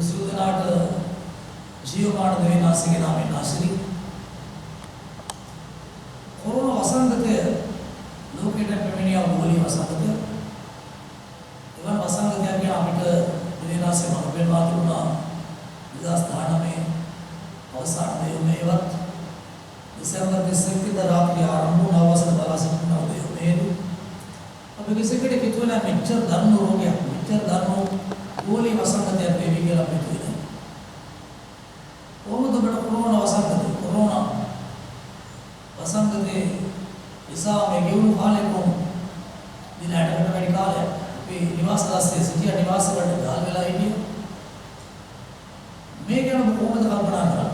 සිරුදනාට ජීවමාන දෙවිනාසිගේ නාමයෙන් ආශිර්වාද කොරෝනා වසංගතය ලෝකෙට පැමිණියා වූලි වසංගතය එවන් වසංගතයක් ගැන අපිට දෙවිනාසෙ මම පෙන්වා දුන්නා 2019 අවසාන දෙවනේවත් දෙසැම්බර් 21 වෙනිදා රාත්‍රියේ ආරම්භ වුණ අවසන් බලාසිටින උදේමේදී අපි කිසිකට කිතුවලා මෙච්චර දරුණු රෝගයක් මෙච්චර දරුණු වූලි වසංගතයක් වෙවි කියලා අපි හිතුවේ කොහොමද අපිට කොරෝනා වසංගතේ නිසා මේ ගෙවුණු කාලේ කොහොමද දිනකට වැඩි කාලයක් අපි නිවාස දාස්සේ සිටිය නිවාස වලට ගාල් වෙලා හිටියේ මේ ගැන කොහොමද කල්පනා කරන්නේ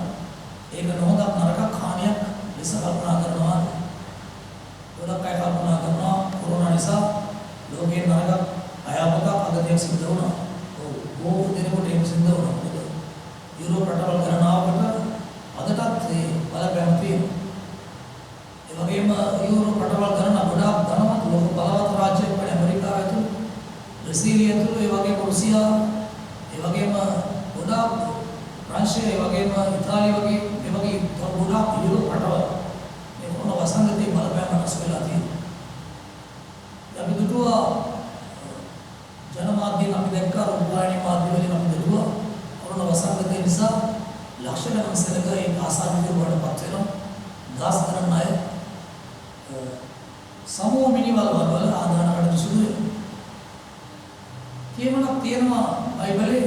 ඒක නොහොඳක් නරකක් හානියක් ලෙස කල්පනා කරනවා ගොඩක් අය කල්පනා කරනවා කොරෝනා නිසා ලෝකේ නරක අයවක අගතියක් සිද්ධ වුණා බොහෝ දෙනෙකුට ඒක සිද්ධ වුණා මොකද යුරෝප රටවල් ගණනාවකට අදටත් මේ බලපෑම් තියෙනවා ඒ වගේම යුරෝප රටවල් ගණන ගොඩාක් ධනවත් ලෝක බලවත් රාජ්‍යයක් වන ඇමරිකාව ඇතුළු බ්‍රසීලිය ඇතුළු ඒ වගේම රුසියා ඒ වගේම ගොඩාක් ප්‍රංශය ඒ වගේම ඉතාලිය වගේ මේ වගේ ගොඩාක් යුරෝප රටවල් මේ කොරෝනා වසංගතයේ බලපෑම රැස් වෙලා තියෙනවා අපි දුටුවා ජනමාධ්‍යයෙන් අපි දැක්කා රූපවාහිනී මාධ්‍ය වලින් අපි දුටුවා කොරෝනා වසංගතය නිසා ලක්ෂ ගණන් සෙනග ඒ ආසාදිත වඩපත් වෙනවා දාස් ගණන් අය සමූහ මිනිවල් වල ආදාන කටයුතු සිදු වෙනවා කියමනක් තියෙනවා බයිබලයේ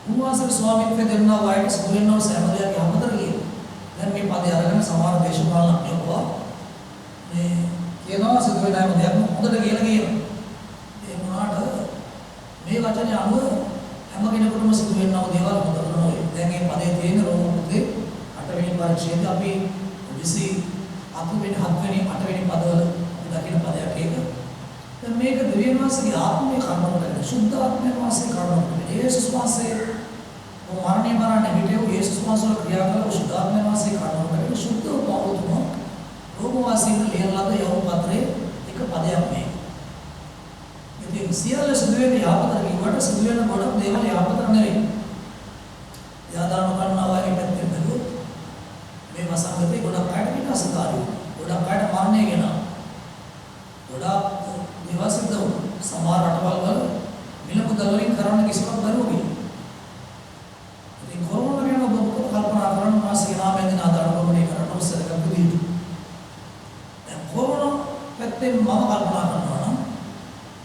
උන්වහන්සේ ස්වාමීත්වයෙන් දෙන්නා වයිට සිදු වෙනව සෑම දෙයක් යහපතට කියන දැන් මේ පදේ අරගෙන සමහර දේශපාලනඥයෝ කවා මේ කියනවා සිදු වෙන හැම දෙයක්ම හොඳට කියලා කියනවා ඒ මොනවාට මේ වචනේ අනුව හැම කෙනෙකුටම සිදු වෙනව දේවල් හොඳට නොවේ දැන් මේ පදේ තියෙන රෝමපුතේ 8 වෙනි පරිච්ඡේදය අපි 28 වෙනි 7 වෙනි 8 වෙනි පදවල දකින්න පදයක් ඒක දැන් මේක දෙවියන් වහන්සේගේ ආත්මය කර්මවලට සුද්ධ ආත්මය වාසය කරනවා යේසුස් වහන්සේ මරණය මරණ හිටියෝ යේසුස් වහන්සේ ක්‍රියා කළ සුද්ධ ආත්මය වාසය කරනවා සුද්ධ පවතුම රෝම වාසීන් ලියන ලද යෝහන් පත්‍රයේ එක පදයක් මේ ඉතින් සියල්ල සිදුවෙන යහපතට කිව්වට සිදුවෙන ගොඩක් දේවල් යහපතට නෙවෙයි යාදාන කරනවා වගේ පැත්තෙන් බැලුවොත් මේ වසංගතේ ගොඩක් අයට විනාශකාරී ගොඩක් අයට මරණය ගෙනා ගොඩාක් දේවල් සිද්ධ වුණා සමහර රටවල් වල මිල මුදල් වලින් කරන්න කිසිවක් බැරුව ගියා ඉතින් කොරෝනා ගැන ඔබ කල්පනා කරන මාසික නාමයෙන් දින ආදාන ගමනේ කරන්න උත්සාහ කරපු දැන් කොරෝනා පැත්තෙන් මම කල්පනා කරනවා නම්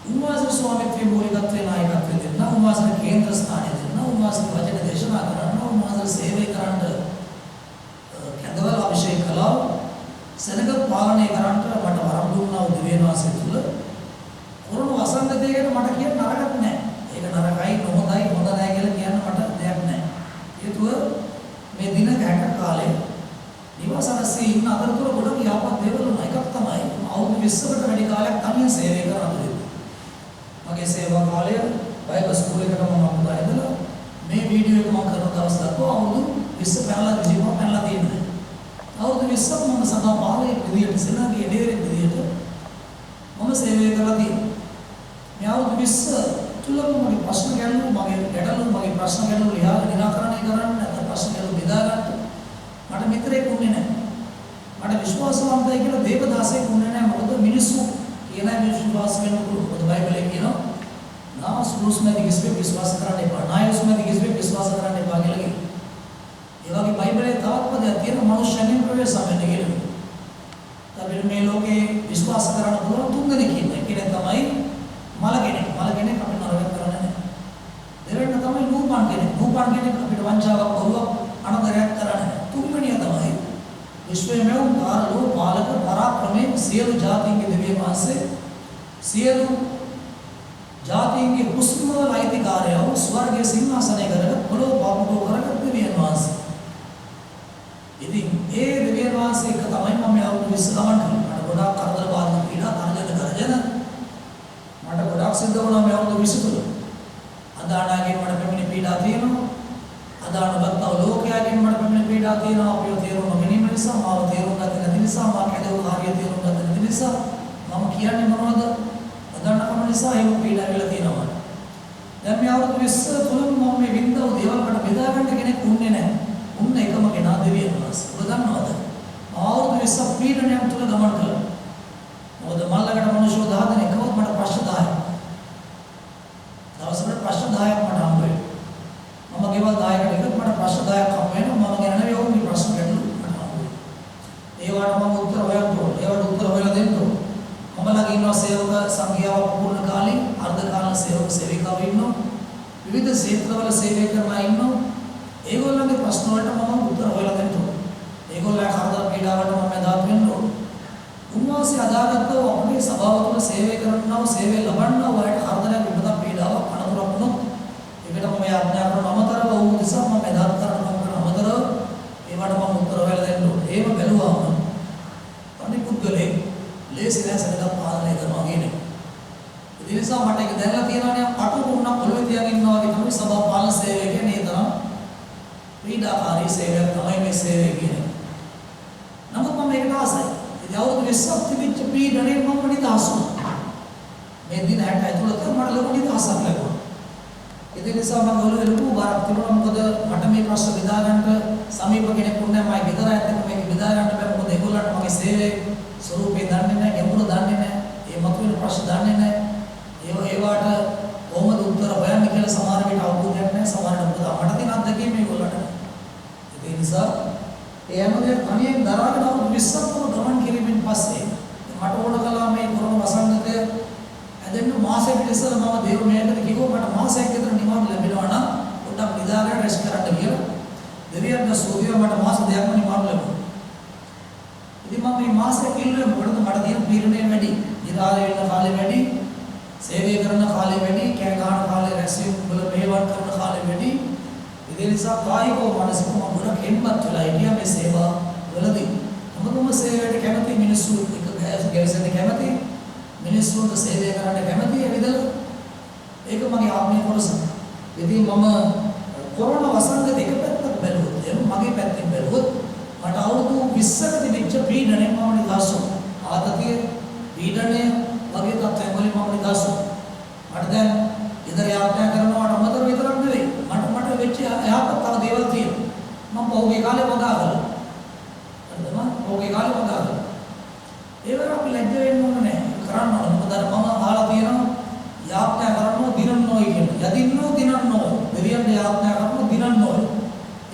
උන්වහන්සේ ස්වාමීත්වයේ මූලිකත්වයේ නායකත්වයේ දෙන්න උන්වහන්සේ කේන්ද්‍ර ස්ථානයේ දෙන්න උන්වහන්සේ වචන දේශනා කරන්න උන්වහන්සේ සේවය කරන්න කැඳවල අභිෂේක කළා සෙනග පාලනය කරන්නට මට වරම් දුන්නා දෙවියන් වහන්සේ තුල කොරෝනා වසංගතය ගැන මට කියන්න නරකක් නැහැ. ඒක නරකයි නොහොඳයි හොඳ නැහැ කියලා කියන්න මට දෙයක් නැහැ. හේතුව මේ දින 60 කාලේ නිවාසරස්සේ ඉන්න අතරතුර ගොඩක් යහපත් දේවල් වුණා. එකක් තමයි අවුරුදු 20කට වැඩි කාලයක් තනියෙන් සේවය කරන්න දුන්නේ. මගේ සේවා කාලය බයිබල් ස්කූල් එකට මම අපුදා ඉඳලා මේ වීඩියෝ එක මම කරන දවස් දක්වා අවුරුදු 20 පැනලා තියෙනවා. අවුරුදු 20ක් මම සදා පාලේ විදියට සෙනගේ එඩේරේ විදියට මම සේවය කරලා තියෙනවා. මේ අවුරුදු 20 තුලම මගේ ප්‍රශ්න ගැටලු මගේ ප්‍රශ්න ගැටලු ලියාගෙන නිරාකරණය කරන්න නැත්නම් ප්‍රශ්න ගැටලු බෙදා ගන්න මට මිත්‍රයෙක් වුණේ නැහැ. මට විශ්වාසවන්තයි කියලා දේවදාසයෙක් වුණේ නැහැ. මොකද මිනිස්සු කියන විශ්වාස වෙනකොට මොකද බයිබලයේ කියනවා නාස්රුස්මැදි කිසිවෙක් විශ්වාස කරන්න එපා. නායස්මැදි කිසිවෙක් විශ්වාස කරන්න එපා කියලා කියනවා. ඒ වගේ බයිබලයේ තවත් පදයක් තියෙනවා මනුෂ්‍යයන්ගෙන් ප්‍රවේශයෙන් කියලා. අපිට මේ ලෝකේ විශ්වාස කරන්න පුළුවන් තුන් දෙනෙක් ඉන්නවා. එකෙක් තමයි මල කෙනෙක් අපිට නරක කරන්නේ නැහැ. දෙවෙනි තමයි නූපන් කෙනෙක් අපිට වංචාවක් බොරුවක් අනදරයක් කරන්නේ නැහැ. තුන්වෙනිය තමයි විශ්වයේ කාරලෝ පාලක පරාක්‍රමයේ සියලු ජාතීන්ගේ දෙවියන් වහන්සේ සියලු ජාතීන්ගේ කුස්මවල අයිතිකාරයව ස්වර්ගයේ සිංහාසනයේ කරගෙන පොළොව පාපුකෝ කරගෙන දෙවියන් වහන්සේ. ඉතින් ඒ දෙවියන් වහන්සේ එක තමයි මම අවුරුදු 20 ගමන් කරේ. මට ගොඩාක් කරදර බාධා පීඩා තනජන මට ගොඩාක් සිද්ධ වුණා මේ අවුරුදු 20 තුල. අදානාගෙන් මට පැමිණි පීඩා තියෙනවා. අදානගතව ලෝකයාගෙන් මට පැමිණි පීඩා තියෙනවා. අපිව තේරුම් ගැනීම නිසා, මාව තේරුම් ගන්න නැති නිසා, මා කැදව කාර්යය තේරුම් ගන්න නැති නිසා මම කියන්නේ මොනවද? අදානකම නිසා ඒක පීඩා වෙලා තියෙනවා. දැන් මේ අවුරුදු 20 තුලම මම මේ වින්දව දේවල් වලට බෙදා ගන්න කෙනෙක් උන්නේ නැහැ. උන්න එකම කෙනා දෙවියන් වහන්සේ. ඔබ දන්නවද? අවුරුදු 20 පීඩනයක් තුල ගමන් කළා. මොකද මල්ලකට මිනිස්සු 10 දෙනෙක් එකවත් මට ප්‍රශ්න 10ක්. දවසකට ප්‍රශ්න 10ක් මට හම්බ වෙනවා. මම ගෙවල් 10කට එකතු මට ප්‍රශ්න 10ක් හම්බ වෙනවා. මම ගැන නෙවෙයි ඔවුන්ගේ ප්‍රශ්න ගැටලු මට හම්බ වෙනවා. ඒවට මම උත්තර හොයන්න ඕනේ. ඒවට උත්තර හොයලා දෙන්න ඕනේ. මම ළඟ ඉන්නවා සේවක සංඛ්‍යාව පූර්ණ කාලේ අර්ධ කාල සේවක සේවිකාවෝ ඉන්නවා. විවිධ ක්ෂේත්‍රවල සේවය කරලා ඉන්නවා. ඒගොල්ලන්ගේ ප්‍රශ්න වලට මම උත්තර හොයලා දෙන්න ඕනේ. ඒගොල්ලෝ කරදර පීඩාවට මම මැදහත් වෙන්න ඕනේ. උන්වහන්සේ අදාළත්ව අපේ සභාව තුළ සේවය කරනව සේවය ලබන්නව වලට කරදරයක් විපතක් පීඩාවක් අනතුරක් වුණොත් ඒකට මම ආඥා කරන අමතරව වූ නිසා මම මැදහත් කරන අමතරව ඒවට මම උත්තර හොයලා දෙන්න ඕනේ. ඒව බැලුවාම අනිත් පුද්ගලෙක් ලේසි නෑ සදා පාලනය කරනවා කියන්නේ. ඒ නිසා මට ඒක දැනලා තියෙනවානේ අටු වුණා පොළොවේ තියාගෙන ඉන්නවා වගේ තමයි සභා පාලන සේවය කියන්නේ. ඒ තරම් පීඩාකාරී සේවයක් තමයි මේ සේවය කියන්නේ. නමුත් මම මේකට ආසයි. ඒ අවුරුදු 20ක් තිබිච්ච පීඩණයෙන් මම නිදහස් වුණා. මේ දින 60 ඇතුළත මට ලොකු නිදහසක් ලැබුණා. ඒ නිසා මම ඔළුවේ ලොකු බරක් තිබුණා. මොකද මට මේ ප්‍රශ්න බෙදා ගන්න සමීප කෙනෙක් වුණා. මම ගෙදර ඇත්තට මේක බෙදා ගන්න බෑ. මොකද ඒගොල්ලන්ට මගේ සේවයේ ස්වරූපේ දන්නේ නැහැ, ගැඹුර දන්නේ නැහැ. ඒ මතුවෙන ප්‍රශ්න දන්නේ නැහැ. ඒවට කොහොමද උත්තර හොයන්නේ කියලා සමහර විට අවබෝධයක් නැහැ. සමහරට මොකද මට තියෙන අත්දැකීම මේගොල්ලන්ට. ඒ නිසා ඒ හැමදේම තනියෙන් දරාගෙන අවුරුදු 20ක්ම ගමන් කිරීමෙන් පස්සේ මට ඕන කළා මේ කොරෝනා වසංගතය ඇදෙන්න මාසෙකට ඉස්සෙල්ලා මම දේව මේකට කිව්වා මට මාසයක් විතර නිවාඩු ලැබෙනවා නම් පොඩ්ඩක් නිදාගෙන රෙස්ට් කරන්න කියලා. දෙවියන්ගේ සෝදිය මට මාස දෙකක්ම නිවාඩු ලැබුණා. ඉතින් මම මේ මාසෙක ඉල්ලුවේ මොකටද මට තියෙන පීඩනය වැඩි. නිදාගෙන ඉන්න කාලේ වැඩි. සේවය කරන කාලේ වැඩි. කෑ ගන්න කාලේ රැස්වීම වල මේවත් කරන කාලේ වැඩි. ඒ නිසා කායිකව මානසිකව මම ගොඩක් හෙම්බත් වෙලා හිටියා මේ සේවා වලදී. මොකදම සේවයට කැමති මිනිස්සු එක ගැවසෙන්න කැමති. මිනිස්සුන්ට සේවය කරන්න කැමති ඇවිදලා. ඒක මගේ ආත්මීය කොටස. ඉතින් මම කොරෝනා වසංගතේ එක පැත්තක් බැලුවොත් මගේ පැත්තෙන් බැලුවොත් මට අවුරුදු 20ක තිබිච්ච පීඩනයෙන් මම නිදහස් වුණා. ආතතිය පීඩනය වගේ තත්ත්වයන් වලින් මම නිදහස් වුණා. මට දැන් ඉදිරි යාත්‍රා කරනවට අමතර විතරක් නෙවෙයි මට වෙච්ච යහපත් තව දේවල් තියෙනවා. මම පහුගිය කාලේ වගා කළා. හරිද මම පහුගිය කාලේ වගා කළා. ඒවර අපි ලැජ්ජ වෙන්න ඕන නැහැ. කරන්න ඕන. මොකද මම අහලා තියෙනවා යාත්‍රා කරනවා දිනන්නෝයි කියන. යදින්නෝ දිනන්නෝ. දෙවියන් යාත්‍රා කරනවා දිනන්නෝ.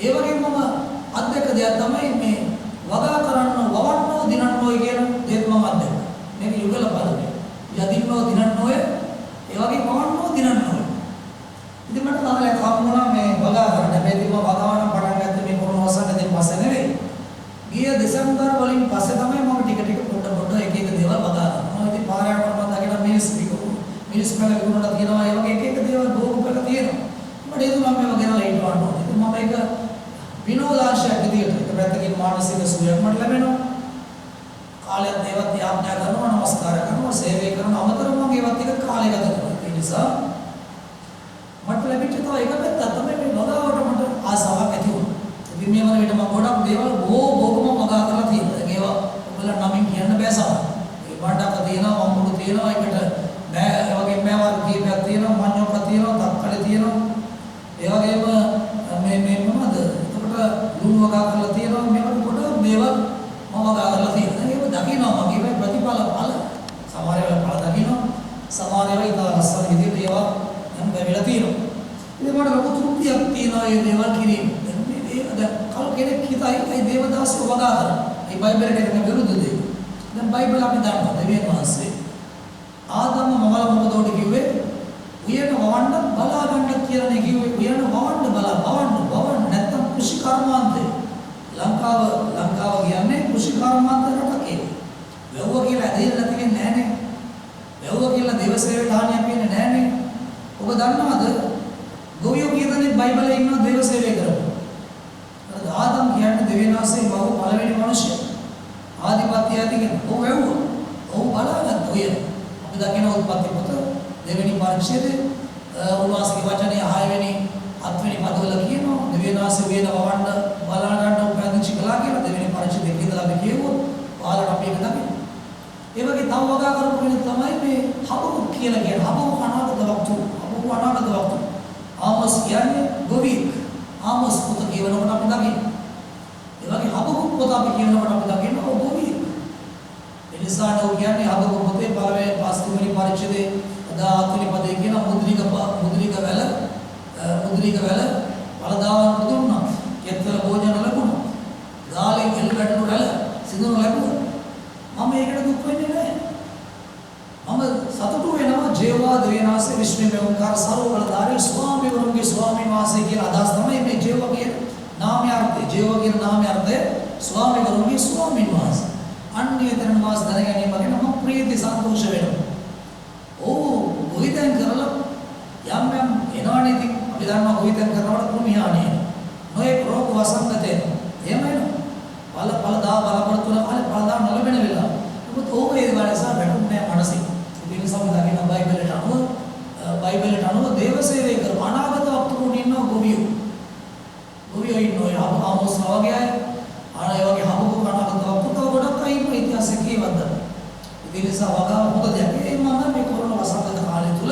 ඒ වගේම මම අධ්‍යක්ෂ දෙයක් තමයි මේ වගා කරන්න වවන්නෝ දිනන්නෝයි කියන දේත් මම අධ්‍යක්ෂ. මේක යුගල පදේ. යදින්නෝ දිනන්නෝය ඒ වගේ වවන්නෝ දිනන්නෝය. ඉතින් මට තාමලක් හම්බුණා මේ වගා කරන්න. මේ දිම වගාවන පටන් ගත්තේ මේ කොරෝනා වසංගතයෙන් පස්සේ නෙවෙයි. ගිය දෙසැම්බර් වලින් පස්සේ තමයි මම ටික පොඩ එක දේවල් වගා කරනවා. ඉතින් පාරේ යනකොට මම දකිනවා මිනිස් පෙළ විකුණලා තියෙනවා. ඒ වගේ එක දේවල් බොහෝ පෙළ තියෙනවා. මට ඒක මම මේව ගෙනලා ඉන්න ඕන. ඉතින් මම ඒක විනෝදාංශයක් විදියට එක පැත්තකින් මානසික සුවයක් මට ලැබෙනවා. කාලයක් දේවත් යාඥා කරනවා, නමස්කාර කරනවා, සේවය කරනවා. අමතරව මම ඒවත් එක කාලය ගත කරනවා. ඒ නිසා මට ලැබිච්ච තව එක පැත්තක් තමයි මේ වගාවට මට ආසාවක් ඇති වුණා. ඉතින් මේ වල විතර මම ගොඩක් දේවල් බොහෝම වගා කරලා තියෙනවා. ඒවා ඔයගොල්ලන් නමින් කියන්න බෑ සමහර. ඒ බණ්ඩක තියෙනවා, වම්බුඩු තියෙනවා, ඒකට බෑ ඒ වගේ මේවා කීපයක් තියෙනවා, මඤ්ඤොක්ක තියෙනවා, තක්කඩ තියෙනවා. ඒ වගේම මේ මොනවද? එතකොට ලුණු වගා කරලා තියෙනවා. මේවා ගොඩක් දේවල් මම වගා කරලා තියෙනවා. ඒක දකින්නවා මගේ ප්‍රතිඵල සමහර ඒවා පළ දකින්නවා. සමහර ඒවා ඉතාල ලස්සන විදිහට ඒවා නම් බැවිලා තියෙනවා. ඉතින් මට ලොකු තෘප්තියක් තියෙනවා මේ දේවල් කිරීම. දැන් කල් කෙනෙක් හිතයි ඒ දේවදාසය වගා කරා. මේ බයිබලෙට එක විරුද්ධ දෙයක්. දැන් බයිබල අපි දන්නවා දෙවියන් වහන්සේ ආදම මවල මොකද උඩ කිව්වේ? උයන වවන්න බලා ගන්න කියලා නේ කිව්වේ. උයන වවන්න නැත්තම් කුෂි කර්මාන්තේ. ලංකාව කියන්නේ කුෂි කර්මාන්ත රටක් ඒක. වැව්ව කියලා ඇදෙන්න නැති වෙන්නේ නැහනේ. වැව්ව කියලා දේවසේවයට හානියක් වෙන්නේ නැහනේ. ඔබ දන්නවද? ගොවියෝ කියනනේ බයිබලයේ ඉන්න දේවසේවය කරනවා. ආදම් කියන්නේ දෙවියන් වහන්සේ බව පළවෙනි මිනිස්සු. ආදිපත්‍ය ඇති කියන ඔව් වැව්ව. ඔව් බලාගත් ඔය. අපි දකින උත්පත්ති පොත දෙවෙනි පරිච්ඡේදයේ උන්වහන්සේගේ වචනේ 6 වෙනි 7 වෙනි පදවල කියනවා දෙවියන් වහන්සේ වේද වවන්න බලා ගන්න උපැදිච්ච කලා කියලා දෙවෙනි පරිච්ඡේදයේ ඉඳලා අපි කියවුවොත් ඔයාලට අපි ඒක දකින්න. ඒ වගේ තව වගා කරපු කෙනෙක් තමයි මේ හබුක් කියලා කියන හබුක් අනාගත වක්තු. හබුක් අනාගත වක්තු. ආමොස් කියන්නේ ගොවියෙක්. ආමොස් පොත කියවනකොට අපි දකින්න. ඒ වගේ හබකුක් පොත අපි කියවනකොට අපි දකින්න ගොවියෙක්. ඒ නිසා නෝ කියන්නේ හබකුක් පොතේ පළවෙනි පස්වෙනි පරිච්ඡේදයේ 14 වෙනි පදේ කියන මුද්‍රික වැල පළදාවන් පුදුන්නා. කෙත්තල භෝජන ලැබුණා. ගාලෙන් එල් වැටුණු රැළ සිදුණු ලැබුණා. මම ඒකට දුක් වෙන්නේ නැහැ. මම සතුටු වෙනවා ජීවා දෙවියන්වහන්සේ විශ්වයේ ඕංකාර සර්වබලධාරී ස්වාමීවරුන්ගේ ස්වාමීන් වහන්සේ කියන අදහස් තමයි මේ ජීවා කියන නාමය අර්ථය. ජීවා කියන නාමය අර්ථය ස්වාමීවරුන්ගේ ස්වාමීන් වහන්සේ. අන්‍යතරන් වාස දැන ගැනීම ගැන මම ප්‍රීති සන්තෝෂ වෙනවා. ගොවිතැන් කරලා යම් එනවනේ ඉතින් අපි දන්නවා ගොවිතැන් කරනකොට කුමිහානිය. නොයේ රෝග වසංගතේ. එහෙමයි නෝ. පළදා බලාපොරොත්තු වෙන පළදා නොලැබෙන වෙලාව. මොකද ඕක ඒ වගේසා වැටුන්නේ නැහැ මනසින්. ඉතින් සම්මුතියන බයිබලට අනුව දේව සේවය කරන අනාගත වක්තුරුන් ඉන්නවා ගොවියෝ. ගොවියෝ ඉන්නවා ආමෝස් වගේ අය. ඒ වගේ හමුකු අනාගත වක්තුරු ගොඩක් අය ඉන්න ඉතිහාසයේ කියවද්ද. ඉතින් ඒ නිසා වගාව මොකද යන්නේ මම මේ කොරෝනා වසංගත කාලය තුල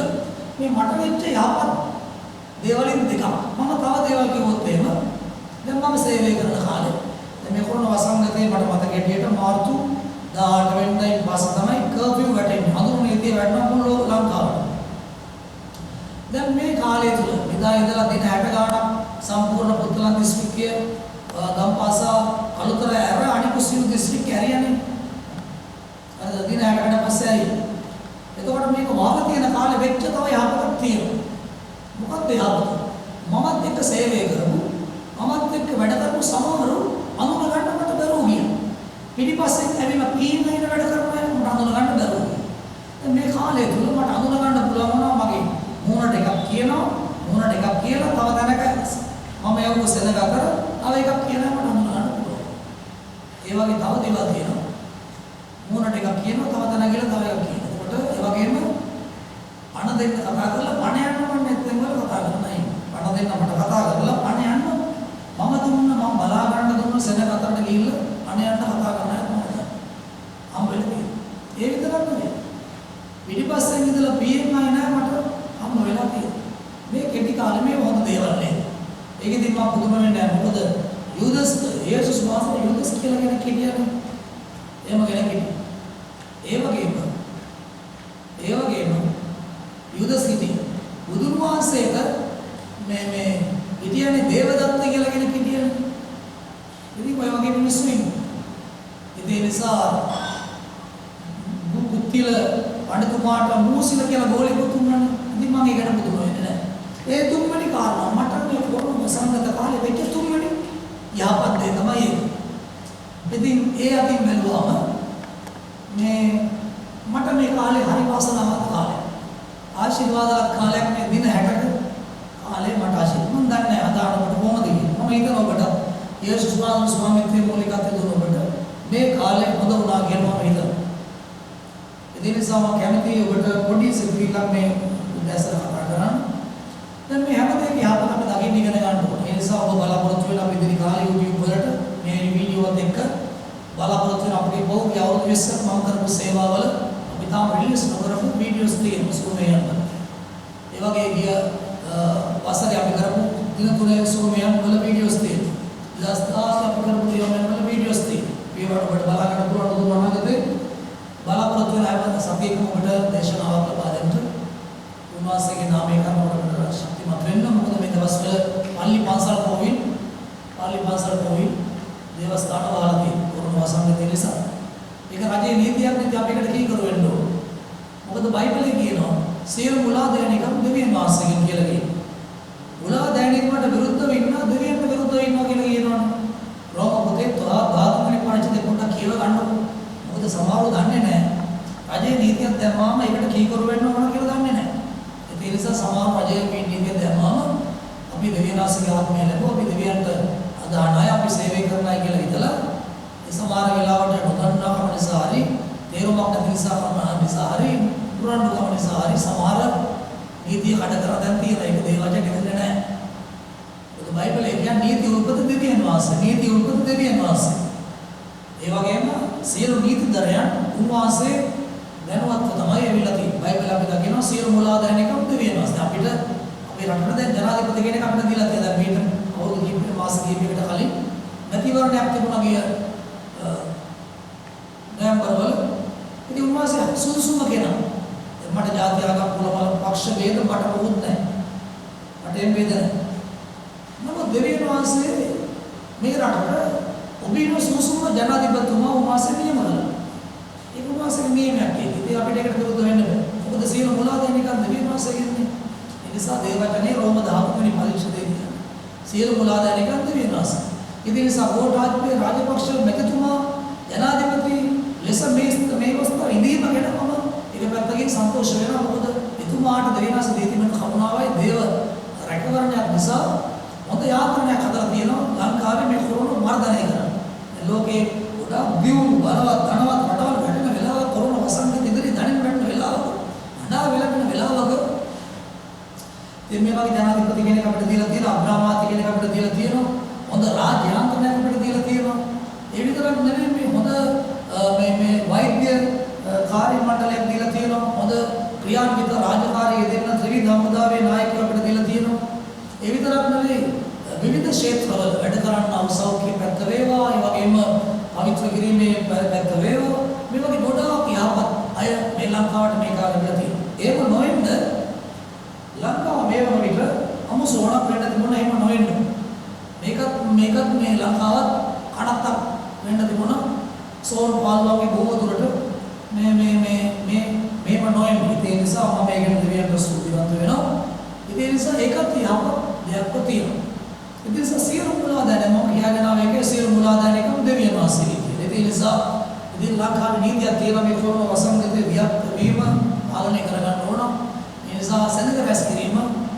මේ මට වෙච්ච යහපත් දේවලින් දෙකක්. මම තව දේවල් කිව්වොත් එහෙම දැන් මම සේවය කරන කාලේ දැන් මේ කොරෝනා වසංගතේ මට මතක හිටියට මාර්තු 18 වෙනිදායින් පස්සේ තමයි කර්ෆියු වැටෙන්නේ. හඳුනන නීතිය වැටෙනවා මුළු ලංකාවට. දැන් මේ කාලය තුල ඉඳලා දින 60 ගාණක් සම්පූර්ණ පුත්තලන් දිස්ත්‍රික්කය ගම්පස කළුතර ඇර අනිකුත් සියලු දිස්ත්‍රික්ක ඇරියානේ. අර දින 60කට පස්සේ ඇයි. එතකොට මේක වාගේ තියෙන කාලෙ වෙච්ච තව යහපතක් තියෙනවා. මොකක්ද යහපත? මමත් එක්ක සේවය කරමු. මමත් එක්ක වැඩ කරමු සමහරු අනුන ගන්න මට බැරුව ගියා. පිටිපස්සෙන් ඇවිල්ලා පීනන වැඩ කරනවා මට අඳුන ගන්න බැරුව. දැන් මේ කාලය තුල මට අඳුන ගන්න පුළුවන් වුණා මගේ මූණට එකක් කියනවා මූණට එකක් කියලා තව තැනක මම යවුව සෙනග කර තව එකක් කියනවා මට අඳුන ගන්න පුළුවන්. ඒ වගේ තව දේවල් තියෙනවා. මූණට එකක් කියනවා තව තැනක කියලා තව එකක් කියනවා. ඒකට ඒ වගේම පණ දෙන්න කතා කරලා පණ යන්න මම නැත්නම් වල කතා කරන්නේ. පණ දෙන්න මට කතා කරලා පණ යන්න මම දුන්න මම බලා ගන්න දුන්න සෙනග අතරට ගිහිල්ලා අනේ යන්න කතා කරන්න කොහොමද? හම්බෙන්නේ. ඒ විතරක් නෙවෙයි. පිටිපස්සෙන් ඉඳලා PM ආය නෑ මට හම්බ වෙලා තියෙන්නේ. මේ කෙටි කාලේ මේ හොඳ දේවල් නේ. ඒකෙදි මම පුදුම වෙන්නේ නෑ. මොකද යූදස් යේසුස් වහන්සේ යූදස් කියලා කෙනෙක් හිටියනේ. එහෙම කෙනෙක් හිටියා. ඒ වගේම යූදස් හිටියා. බුදුන් වහන්සේට මේ හිටියනේ දේවදත්ත කියලා කෙනෙක් හිටියනේ. ඉතින් ඔය වගේ මිනිස්සු ඉන්නවා. ඒ නිසා බුද්ධිල පඬිතුමාට මූසිල කියලා ගෝලෙකුත් උන්නානේ. ඉතින් මම ඒකට පුදුම වෙන්නේ නැහැ. ඒ තුන්වෙනි කාරණා මට මේ කොරෝනා සංගත කාලේ වෙච්ච තුන්වෙනි යහපත් දේ තමයි ඒක. ඉතින් ඒ අතින් බැලුවම මේ මට මේ කාලේ හරි වාසනාවන්ත කාලයක්. ආශිර්වාදවත් කාලයක් මේ දින 60ක කාලේ මට ආශිර්වාද මම දන්නේ නැහැ අදාළවට කොහොමද කියන්නේ. මම හිතනවා ඔබට යේසුස් වහන්සේ ස්වාමීත්වයේ මූලිකත්වය දුන්න ඔබට මේ කාලේ හොඳ වුණා කියලා මම හිතනවා. ඒ නිසා මම කැමතියි ඔබට පොඩි සිතිවිල්ලක් මේ උදැසන කතා කරන්න. දැන් මේ හැමදේම යහපත අපි දකින්න ඉගෙන ගන්න ඕනේ. ඒ නිසා ඔබ බලාපොරොත්තු වෙන අපි ඉදිරි කාලේ YouTube වලට මේ වීඩියෝවත් එක්ක බලාපොරොත්තු වෙන අපේ පොඩි අවුරුදු 20ක් මම කරපු සේවාවල අපි තාම රිලීස් නොකරපු වීඩියෝස් තියෙනවා සූමයන්ට. ඒ වගේ ගිය වසරේ අපි කරපු දින තුනේ සූමයන් වල වීඩියෝස් තියෙනවා. දස්තාස් අපි කරපු දේවල් වල වීඩියෝස් තියෙනවා. ඒවට ඔබට බලා ගන්න පුළුවන් දුරනාගතේ බලාපොරොත්තු වෙන අය සතියකම ඔබට දේශනාවක් ලබා දෙන්න. උන්වහන්සේගේ නාමයෙන් කරනකොට ශක්තිමත් වෙන්න. මොකද මේ දවස්වල පල්ලි පන්සල් පොවින් දේවස්ථාන වලදී කොරෝනා සංගතය නිසා ඒක රජයේ නීතියක් නැති අපිට කීකරු වෙන්න ඕන. මොකද බයිබලයේ කියනවා සියලු මුලා දෑනිකම් දෙවියන් වහන්සේගෙන් කියලා කියනවා. මුලා දෑනිකමට විරුද්ධව ඉන්න දෙවියන්ට විරුද්ධව ඉන්නවා කියලා කියනවනේ. රෝම පොතේ 13 පරිච්ඡේදය පොඩ්ඩක් කියව ගන්නකො. මොකද සමහරව දන්නේ නැහැ. රජයේ නීතියක් දැම්මාම ඒකට කීකරු වෙන්න ඕන කියලා දන්නේ නැහැ. ඒ නිසා සමහර රජයේ මේ නීතිය දැම්මාම අපි දෙවියන් වහන්සේගේ ආත්මය ලැබුවා අපි දෙවියන්ට අදානයි අපි සේවය කරන්නයි කියලා හිතලා ඒ සමහර වෙලාවට නොදන්නාකම නිසා හරි තේරුමක් නැති නිසා හරි පුරාණකම නිසා හරි සමහර නීතිය කඩ කර දැන් තියෙන ඒක දේවජට දෙන්නේ නැහැ. ඒක බයිබලයේ කියන්නේ නීති උල්පත දෙවියන් වහන්සේ. නීති උල්පත දෙවියන් වහන්සේ. ඒ වගේම සියලු නීතිදරයන් උන්වහන්සේ දැනුවත්ව තමයි ඇවිල්ලා තියෙන්නේ. බයිබල් අපි දකිනවා සියලු මුලාදෑන එකම දෙවියන් වහන්සේ. අපිට අපේ රටට දැන් ජනාධිපති කෙනෙක් අපිට දීලා තියෙනවා. දැන් මේක අවුරුදු කිහිප මාස කිහිපයකට කලින් මැතිවරණයක් තිබුණා ගිය නොවැම්බර් වල. ඉතින් උන්වහන්සේ සුදුසුම කෙනා. මට ජාති ආගම් කුල පක්ෂ ભેද මට මොකුත් නැහැ. මට එම් ભેද නැහැ. නමුත් දෙවියන් වහන්සේ මේ රටට ඔබින සුදුසුම ජනාධිපතිතුමා උන්වහන්සේ නියම කළා. ඒක උන්වහන්සේගේ නියමයක් ඒක. ඉතින් අපිට ඒකට විරුද්ධ වෙන්න බෑ. මොකද සියලු මුලාදෑන එක දෙවියන් වහන්සේ කියන්නේ. ඒ නිසා දේවචනේ රෝම 13 වෙනි පරිච්ඡේදයේ සියලු මුලාදෑන එක දෙවියන් වහන්සේ. ඉතින් නිසා ගෝඨාභය රාජපක්ෂ මැතිතුමා ජනාධිපති ලෙස මේ වස්තුව ඉදීම ගැන මම එක පැත්තකින් සන්තෝෂ වෙනවා. මොකද එතුමාට දෙවියන් වහන්සේ දී තිබෙන කරුණාවයි දේව රැකවරණයක් නිසා හොඳ යාත්‍රාවක් හදලා තියෙනවා ලංකාවේ මේ කොරෝනා මර්ධනය කරන්න. ලෝකේ ගොඩාක් දියුණු බලවත් ධනවත් රටවල් වැටෙන වෙලාව කොරෝනා වසංගත ඉදිරි ධනින් වැටෙන වෙලාව අඬා වෙලෙන වෙලාවක මේ වගේ ජනාධිපති කෙනෙක් අපිට දීලා තියෙනවා අබ්‍රාමාති කෙනෙක් අපිට දීලා තියෙනවා හොඳ රාජ්‍ය යාන්ත්‍රණයක් අපිට දීලා තියෙනවා. ඒ විතරක් නෙවෙයි මේ හොඳ මේ වෛද්‍ය කාර්ය මණ්ඩලයක් දීලා තියෙනවා. හොඳ ක්‍රියාන්විත රාජකාරී දෙන්න ත්‍රිවිධ හමුදාවේ නායකයෝ අපිට දීලා තියෙනවා. ඒ විතරක් නෙවෙයි විවිධ ක්ෂේත්‍රවල වැඩ කරන සෞඛ්‍ය පැත්ත වේවා ඒ වගේම පවිත්‍ර කිරීමේ පැත්ත වේවා මේ වගේ ගොඩාක් යහපත් අය මේ ලංකාවට මේ කාලේ ඉඳලා තියෙනවා. ඒක නොවෙන්න ලංකාව මේ වගේ විතර අමුසෝණක් වෙන්න තිබුණා එහෙම නොවෙන්න. මේකත් මේ ලංකාවත් කඩත්තක් වෙන්න තිබුණා. සෝන් පාල්වාගේ බොහෝ දුරට මේම නොවෙන්න. ඒ නිසා මම මේ ගැන දෙවියන්ට ස්තුතිවන්ත වෙනවා. ඒ නිසා ඒකත් යහපත් දෙයක්ව තියෙනවා. ඒ නිසා සියලු මුලාදෑන මම කියගෙන ආවේ සියලු මුලාදෑන එකම දෙවියන් වහන්සේ කියන්නේ. ඒ නිසා ඉතින් ලංකාවේ නීතියක් තියෙනවා මේ කොරෝනා වසංගතයේ ව්‍යාප්ත වීම පාලනය කරගන්න ඕන. ඒ නිසා සෙනඟ රැස් කිරීම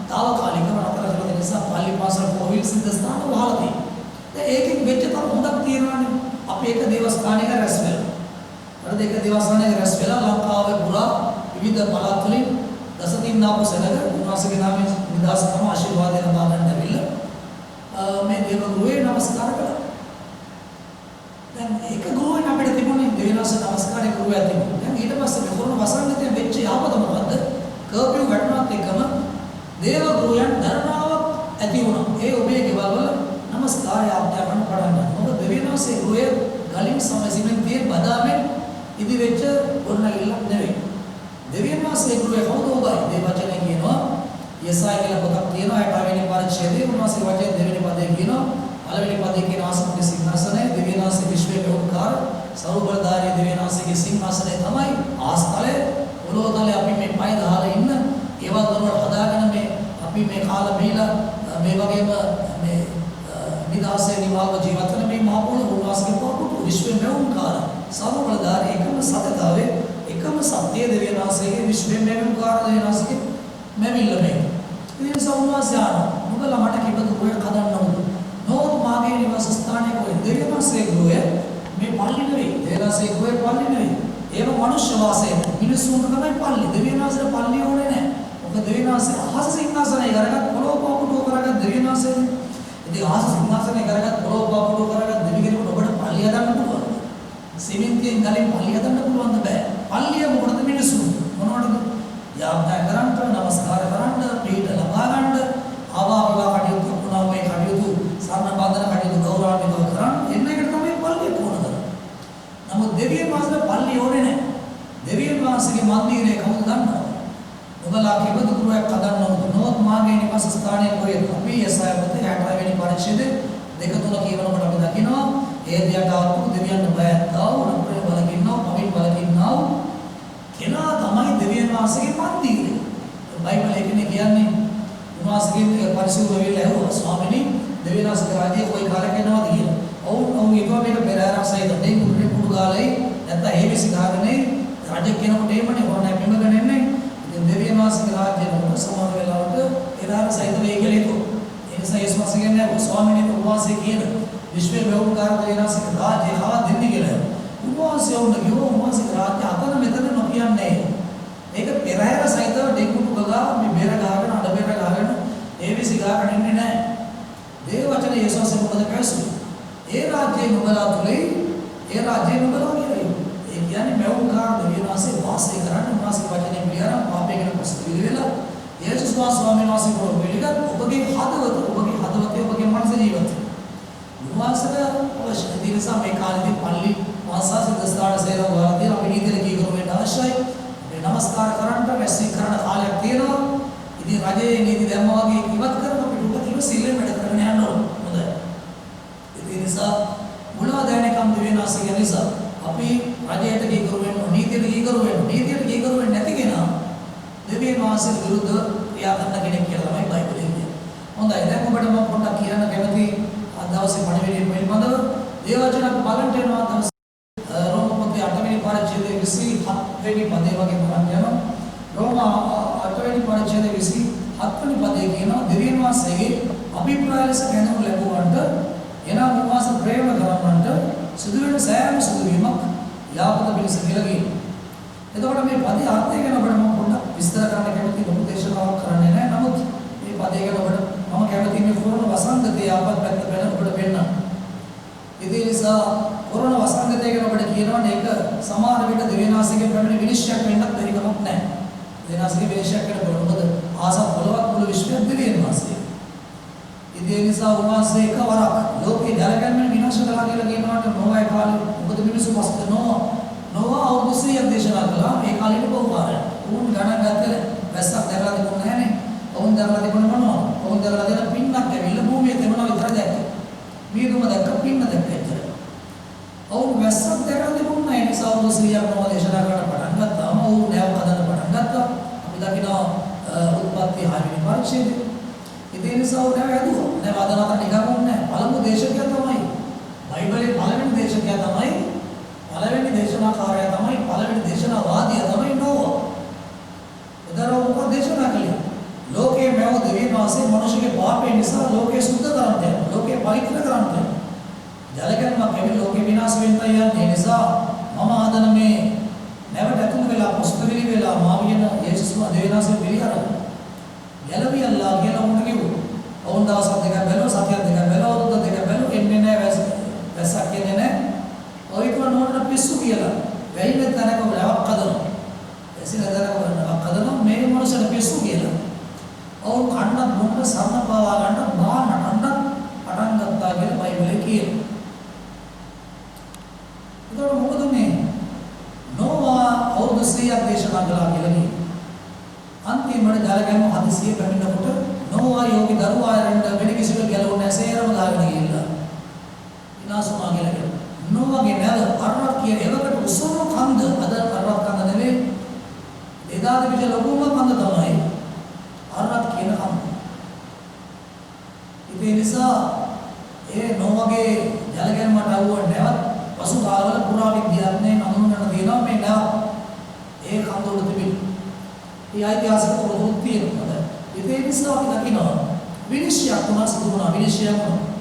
తాවකාලිකව නතර කරන නිසා පල්ලි පාසල් කොවිල් සිද්ධ ස්ථාන වහලා තියෙනවා. දැන් ඒකෙන් වෙච්ච තර හොඳක් තියෙනවානේ. අපි එක දේවස්ථානයක රැස් වෙලා. අර දෙක දේවස්ථානයක රැස් වෙලා ලංකාවේ පුරා විවිධ පළාත් වලින් දසදින්නාපු සෙනඟ උන්වහන්සේගේ නාමයෙන් නිදාස්කම ආශිර්වාදය ලබා ගන්න ඇවිල්ලා මේ දේව ගෘහේ නමස්කාර කළා. දැන් ඒක ගෘහෙන් අපිට තිබුණේ දෙවියන්ස නමස්කාරය ගෘහයක් තිබුණා. දැන් ඊට පස්සේ මේ කොරෝනා වසංගතයෙන් වෙච්ච යහපත මොකද්ද? කර්ෆියු වැටුණාත් එකම දේව ගෘහයන් ධර්මාවක් ඇති වුණා. ඒ ඔබේ ගෙවල් වල නමස්කාරය ආඥා කරන්න පටන් ගත්තා. මොකද දෙවියන්සේ ගෘහය ගලින් සමසිමෙන්තියෙන් බදාගෙන ඉදි වෙච්ච ගොඩනැගිල්ලක් නෙවෙයි. දෙවියන් වහන්සේ ගෘහය කවුද ඔබයි? දේවචනය කියනවා. යසාය කියලා පොතක් තියෙනවා 60 වෙනි පරිච්ඡේදයේ උන්වහන්සේ වචනේ දෙවෙනි පදේ කියනවා. පළවෙනි පදේ කියන ආසනයේ සිංහාසනය දෙවියන් වහන්සේ විශ්වයේ උපකාර සර්වබලධාරී දෙවියන් වහන්සේගේ සිංහාසනය තමයි ආස්තලය. ඔලෝතලේ අපි මේ පය දාලා ඉන්න ඒවත් වල හදාගෙන මේ අපි මේ කාල බීලා මේ වගේම මේ නිදාසේ නිවාව ජීවත් වෙන මේ මහ පොළොව උන්වහන්සේගේ පොකුට විශ්වයේ උපකාර සර්වබලධාරී එකම සත්‍යතාවේ එකම සත්‍ය දෙවියන් වහන්සේගේ විශ්වයේ උපකාර දෙවියන් වහන්සේගේ මෙවිල්ල මේ ඉතින් සෞන්වාසය නුඹලා මට කිව්වද ඔය හදන්න ඕන නෝත් මාගේ නිවාස ස්ථානයේ කොයි දෙවියන් වහන්සේ ගෘහය මේ පල්ලි නෙවෙයි දෙවියන් වහන්සේ ගෘහය පල්ලි නෙවෙයි ඒක මනුෂ්‍ය වාසය මිනිස්සුන්ට තමයි පල්ලි දෙවියන් වහන්සේ පල්ලි ඕනේ නැහැ මොකද දෙවියන් වහන්සේ අහස සිංහාසනය කරගත් පොළොව පාපුටෝ කරගත් දෙවියන් වහන්සේ ඉතින් අහස සිංහාසනය කරගත් පොළොව පාපුටෝ කරගත් දෙවි කෙනෙකුට ඔබට පල්ලි හදන්න පුළුවන් සිමෙන්තියෙන් ගලින් පල්ලි හදන්න පුළුවන්ද බෑ පල්ලිය මොකටද මිනිස්සු මොනවටද යාඥා කරන්න නමස්කාර කරන්න පීඨ ලබා ගන්න ආවා විවා කටයුතු පුණා මේ කටයුතු සම්න බන්ධන කටයුතු ගෞරවාන්විතව කරන්න එන්න එකට තමයි පල්ලිය ඕන කරන්නේ. නමුත් දෙවියන් වහන්සේ පල්ලිය ඕනේ නැහැ. දෙවියන් වහන්සේගේ මන්දිරේ කවුද දන්නවද? ඔබලා කිව්වද ගෘහයක් හදන්න ඕනද? නොත් මාගේ නිවාස ස්ථානයේ කොහෙද? අපි යසාය පොතේ 60 වෙනි පරිච්ඡේදයේ 2-3 කියවනකොට අපි දකිනවා ඒ දෙයට ආත්ම දෙවියන් බයත්තා උනප්‍රේ බලකින්නවා පවිත් බලකින්නවා කෙනා තමයි දෙවියන් වහන්සේගේ මන්දිරය. බයිබලයේ කියන්නේ උන්වහන්සේගේ පරිසුද්ධ වෙවිලා ඇහුවා ස්වාමීනි දෙවියන් වහන්සේගේ රාජ්‍යය කොයි කාලෙක එනවද කියලා. ඔව් ඊටව මේක පෙරහැරක් සහිත දෙයි කුඩේ කුඩු ගාලයි නැත්නම් ඒ විසිකාරනේ රාජ්‍ය කෙනෙකුට එමනේ හොරණක් පිමගෙන එන්නේ. ඉතින් දෙවියන් වහන්සේගේ රාජ්‍යයට සමාන වෙලාවට පෙරහැර සහිත වෙයි කියලා හිතුවා. ඒ නිසා යේසුස් වහන්සේ කියන්නේ ස්වාමීනි උන්වහන්සේ කියන විශ්වයේ වේවුකාර දෙවියන් වහන්සේගේ රාජ්‍යය හා දෙන්නේ කියලා. උන්වහන්සේ වුණා උන්වහන්සේගේ රාජ්‍ය අතන මෙතන නොකියන්නේ. මේක පෙරහැර සහිතව ඩෙකුටු ගගා මේ බෙර ගහගෙන අඩ බෙර ගහගෙන ඒ විසිකාරට ඉන්නේ නැහැ. දේව වචන යේසුස් මොකද කියන්නේ? ඒ රාජ්‍යය නුඹලා තුලයි ඒ රාජ්‍යය නුඹලා කියලා. ඒ කියන්නේ මෙවුන්කාර දෙවියන් වහන්සේ වාසය කරන ස්වාමීන් වහන්සේ කරපු පිළිගත් ඔබගේ හදවතේ ඔබගේ මනස ජීවිතය. උන්වහන්සේට අවශ්‍ය ඒ නිසා මේ කාලේදී පල්ලි වාසස් දස්තාන සේරම වරදී අපි නීතිල කීකරු වෙන්න අවශ්‍යයි. මේ නමස්කාර කරන්න වැස්සී කරන කාලයක් තියෙනවා. ඉතින් රජයේ නීති දැම්මා වගේ ඉවත් කරන අපිට උඹ කිව්ව සිල්ලෙන් වැඩ කරගෙන යන්න ඕන. හොඳයි. ඒ නිසා මුලව දැනෙකම් දෙවෙනාසික නිසා අපි රජයට කීකරු වෙන්න නීතියට කීකරු වෙන්න නැති කෙනා දෙවියන් වහන්සේ විරුද්ධ ක්‍රියා කරන කෙනෙක් කියලා තමයි බයිබලයේ කියන්නේ. හොඳයි. දැන් ඔබට මම පොඩ්ඩක් කියන්න කැමතියි අද දවසේ පණිවිඩය පිළිබඳව දේවචනක් බලන්න යනවා දවස් රෝම පොතේ 8 වෙනි පරිච්ඡේදයේ 27 වෙනි පදේ වගේ බලන්න යනවා. රෝම 8 වෙනි පරිච්ඡේදයේ 27 වෙනි පදේ කියනවා දෙවියන් වහන්සේගේ අභිප්‍රාය ලෙස දැනුම් ලැබුවන්ට එනම් උන්වහන්සේ ප්‍රේම කරවන්නට සිදුවෙන සෑම සිදුවීමක් යාපත පිණිස කියලා කියනවා. එතකොට මේ පදේ අර්ථය ගැන අපිට මම පොඩ්ඩක් විස්තර කරන්න කැමති ලොකු දේශනාවක් කරන්නේ නැහැ. නමුත් මේ පදේ ගැන අපිට මම කැමති මේ කොරෝනා වසංගතයේ ආපත් පැත්ත ගැන අපිට පෙන්නන්න. ඒ නිසා කොරෝනා වසංගතය ගැන අපිට කියනවනේ ඒක සමහර විට දෙවියන්වහන්සේගේ පැමිණි විනිශ්චයක් වෙන්නත් බැරි කමක් නැහැ. දෙවියන්වහන්සේගේ විනිශ්චයක් කරන මොකද ආසත් බලවත් මුළු විශ්වයක් දෙවියන්වහන්සේ. ඒ නිසා උන්වහන්සේ එකවරක් ලෝකේ ජලකර්මෙන් විනාශ කළා කියලා කියනවාට නොවයි කාලේ මොකද මිනිස්සු පස්ත නොවා අවුරුදු 100ක් දේශනා කළා. ඒ කාලේට බහුපාරය. උන් ගණන් ගත්තේ වැස්සක් දැකලා තිබුණ නැහනේ. ඔවුන් දැකලා තිබුණ මොනවා? ඔවුන් දැකලා දෙන පින්නක් ඇවිල්ලා භූමියේ තිබුණා විතරයි දැක්කේ. මීදුම දැක්ක පින්න දැක්කේ. ඔවුන් වැස්සක් දැකලා තිබුණ නැහැ. ඒ නිසා අවුරුදු 100ක් නොවා දේශනා කරන්න පටන් ගත්තාම ඔවුන් නැව හදන්න පටන් ගත්තා. අපි දකිනවා උත්පත්ති 6 වෙනි පරිච්ඡේදයේ. ඒ නිසා උඩ වැදුවා. දැන් වදනත නිකම්ම නැහැ. පළමු දේශකයා තමයි. බයිබලයේ පළවෙනි දේශකයා තමයි. පළවෙනි දේශනාකාරයා තමයි. පළවෙනි දේශනාවාදියා තමයි නෝවා. එදරෝ මොකද දේශනා කළේ? ලෝකයේ මෙව දෙවියන් වහන්සේ මිනිසුගේ පාපේ නිසා ලෝකේ සුද්ධ කරන්න යනවා. ලෝකේ පවිත්‍ර කරන්න යනවා. ජලකර්ම කෙවිල ලෝකේ විනාශ වෙන්න යන්නේ. ඒ නිසා මම ආදන මේ නැවට ඇතුළු වෙලා පුස්තවිලි වෙලා මාවියන යේසුස් දෙවියන්වහන්සේ පිළිගන්න. ගැලවියල්ලා කියලා උන්ට කිව්වා. ඔවුන් දවස් දෙකක් බැලුවා, සතියක් දෙකක් බැලුවා, අවුරුදු දෙකක් බැලුවා, එන්නේ නැහැ වැස්සක් කියන්නේ නැහැ. ඔය කියන නෝනට පිස්සු කියලා. වෙයිනේ තනක ලවක් හදනවා. එසින දරක ලවක් හදනවා මේ මොනසට පිස්සු කියලා. ඔවුන් කන්නත් මොකද සම්ම පාවා ගන්න බාහනට පටන් ගත්තා කියලා බයිබලයේ කියනවා. ඒතකොට මොකද මේ නෝවා අවුරුදු 100ක් දේශනා කළා කියලා කියනවා. අන්තිමට ජලකර්ම හදිසියෙ පැමිණෙනකොට නෝවා යෝගී දරුවා ආරෙන්ද වෙන කිසිම ගැලවුන්නේ නැහැ. සේරම දාගෙන ගිහිල්ලා විනාශ වුණා කියලා කියනවා. නෝවාගේ නැව අරවත් කියන එවකට උසම කන්ද අද අරවත් කන්ද නෙවෙයි. එදාට පිට ලොකුම කන්ද තමයි අරවත් කියන කන්ද. ඒ නිසා ඒ නෝවාගේ ජලකර්මට අවුව නැවත් පසු කාලවල පුරා විද්‍යාඥයන් අනුමත දෙනවා මේ නැව ඒ කන්ද වල තිබෙන්නේ. ඒ ඓතිහාසික තොරතුරු තියෙනවා. ඒ නිසා අපි දකිනවා විනිශ්චයක් වුණා සිදු වුණා විනිශ්චයක් වුණා.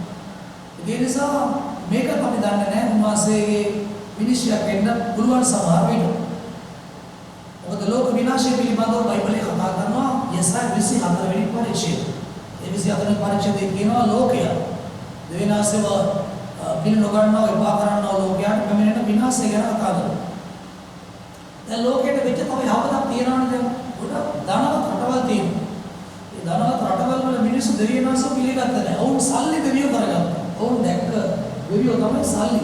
ඒ නිසා මේක අපි දන්නේ නැහැ උන්වහන්සේගේ විනිශ්චයක් වෙන්න පුළුවන් සමහර විට. මොකද ලෝක විනාශය පිළිබඳව බයිබලයේ කතා කරනවා යසයි 24 වෙනි පරිච්ඡේදය. ඒ 24 වෙනි පරිච්ඡේදයේ කියනවා ලෝකය දෙවිනාශව පිළ නොගන්නවා එපා කරනවා ලෝකයට පැමිණෙන විනාශය ගැන කතා කරනවා. දැන් ලෝකෙට වෙච්ච තව යහපතක් තියනවනේ දැන් ගොඩක් ධනවත් රටවල් තියෙනවා. ඒ ධනවත් රටවල් වල මිනිස්සු දෙවියන්වහන්සේ පිළිගත්තේ නැහැ. ඔවුන් සල්ලි දෙවියෝ කරගත්තා. ඔවුන් දැක්ක දෙවියෝ තමයි සල්ලි.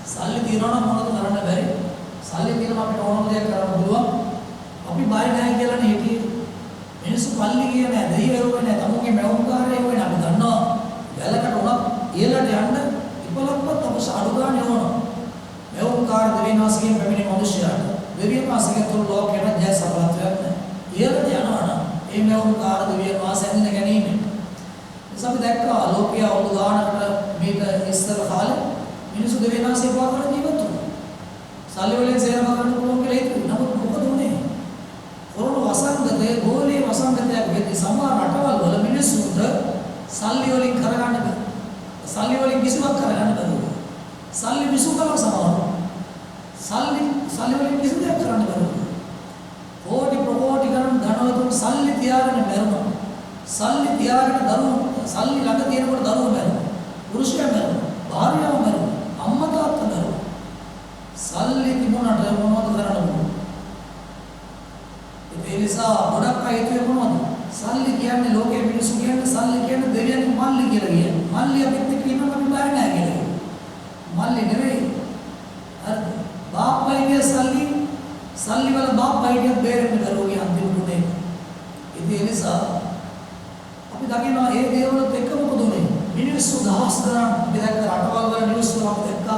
සල්ලි තියනවා නම් මොනවද කරන්න බැරි. සල්ලි තියනවා අපිට ඕනම දෙයක් කරන්න පුළුවන්. අපි බය නැහැ කියලානේ හිටියේ. මිනිස්සු පල්ලි ගියේ නැහැ. දෙවියෝ වෙන්නේ නැහැ. තමුගේ මැවුම්කාරයෝ වෙන්නේ අපි දන්නවා. වැලකට උනත් ඉහළට යන්න ඉපලක්වත් අපස අඩු ගන්න ඕන. මැවුම්කාර දෙවියන්වහන්සේගෙන් පැමිණි මිනිසයාට දෙවියන්වහන්සේගේ තුරු ලෝකෙට ජය සපලත්වයක් නැහැ. ඉහළට යනවා නම් ඒ මැවුම්කාර දෙවියන්වහන්සේ ඇඳින ගැනීම. නිසා අපි දැක්කා ලෝකයේ අවුරුදු ගානකට මේක ඉස්සර කාලේ මිනිස්සු දෙවියන්වහන්සේ පාවන ජීවත් වුණා. සල්ලි වලින් සේවය කරන්න පුළුවන් කියලා හිතුවා. නමුත් මොකද උනේ? කොරෝනා වසංගතයේ ගෝලීය වසංගතයක් වෙද්දී සමහර රටවල් වල මිනිස්සුන්ට සල්ලි වලින් කරගන්න බැහැ. සල්ලි වලින් කිසිවක් කරගන්න බැහැ. සල්ලි මිසු කළා සමහර. සල්ලි වලින් කිසි දෙයක් කරන්න බැහැ. කෝටි ප්‍රකෝටි ගණන් ධනවතුන් සල්ලි තියාගෙන මැරුණා. සල්ලි තියාගෙන දරුවෝ සල්ලි ළඟ තියෙනකොට දරුවෝ මැරුණා. පුරුෂයා මැරුණා. භාර්යාව මැරුණා. අම්මා තාත්තා මැරුණා. සල්ලි තිබුණාට මොනවද කරන්න පුළුවන්? ඒ නිසා ගොඩක් අය හිතුවේ මොනවද? සල්ලි කියන්නේ ලෝකයේ මිනිස්සු කියන්නේ සල්ලි කියන්නේ දෙවියන්ගේ මල්ලි කියලා කියන්නේ. මල්ලි අපිත් එක්ක ඉන්නම අපි බය නැහැ කියලා. මල්ලි නෙවෙයි. හරිද? බාප්පයිගේ සල්ලි වල බාප්පයිගේ බේරෙන්න බැරුවගේ අන්තිම ගුණේ. ඉතින් ඒ නිසා අපි දකිනවා ඒ දේවලුත් එක්ක මොකද උනේ? මිනිස්සු දහස් ගණන් දෙයක් රටවල් වල මිනිස්සු අපිට එක්ක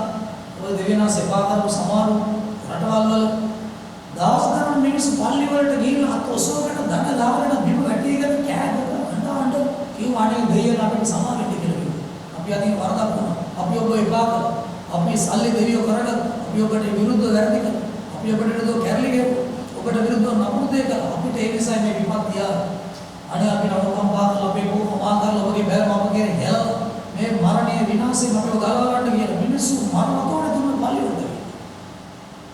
ඔය දෙවියන්ව සේවා කරපු සමහරු රටවල් වල දහස් ගණන් මිනිස්සු පල්ලි වලට ගිහිල්ලා අත ඔසවකට දඬ දාගෙන බිම වැටිගෙන කෑගහන අඬ කිව්වානේ දෙවියන් අපිට සමාවෙන්න කියලා කිව්වා. අපි අදින් වරදක් වුණා. අපි ඔබ එපා කළා. අපි සල්ලි දෙවියෝ කරගත්තා. අපි ඔබට විරුද්ධව වැරදි කළා. අපි ඔබට විරුද්ධව කැරලි ගෙවුවා. ඔබට විරුද්ධව නපුරුදේ කළා. අපිට ඒ නිසා මේ විපත් තියා. අනේ අපි නවකම්පා කරලා අපේ කොහොමා කරලා ඔබගේ බැලම අපගේ හැල මේ මරණීය විනාශයෙන් අපිව ගලවා ගන්න කියන මිනිස්සු මරණතෝടെ දුන්න පල්ලි වලට.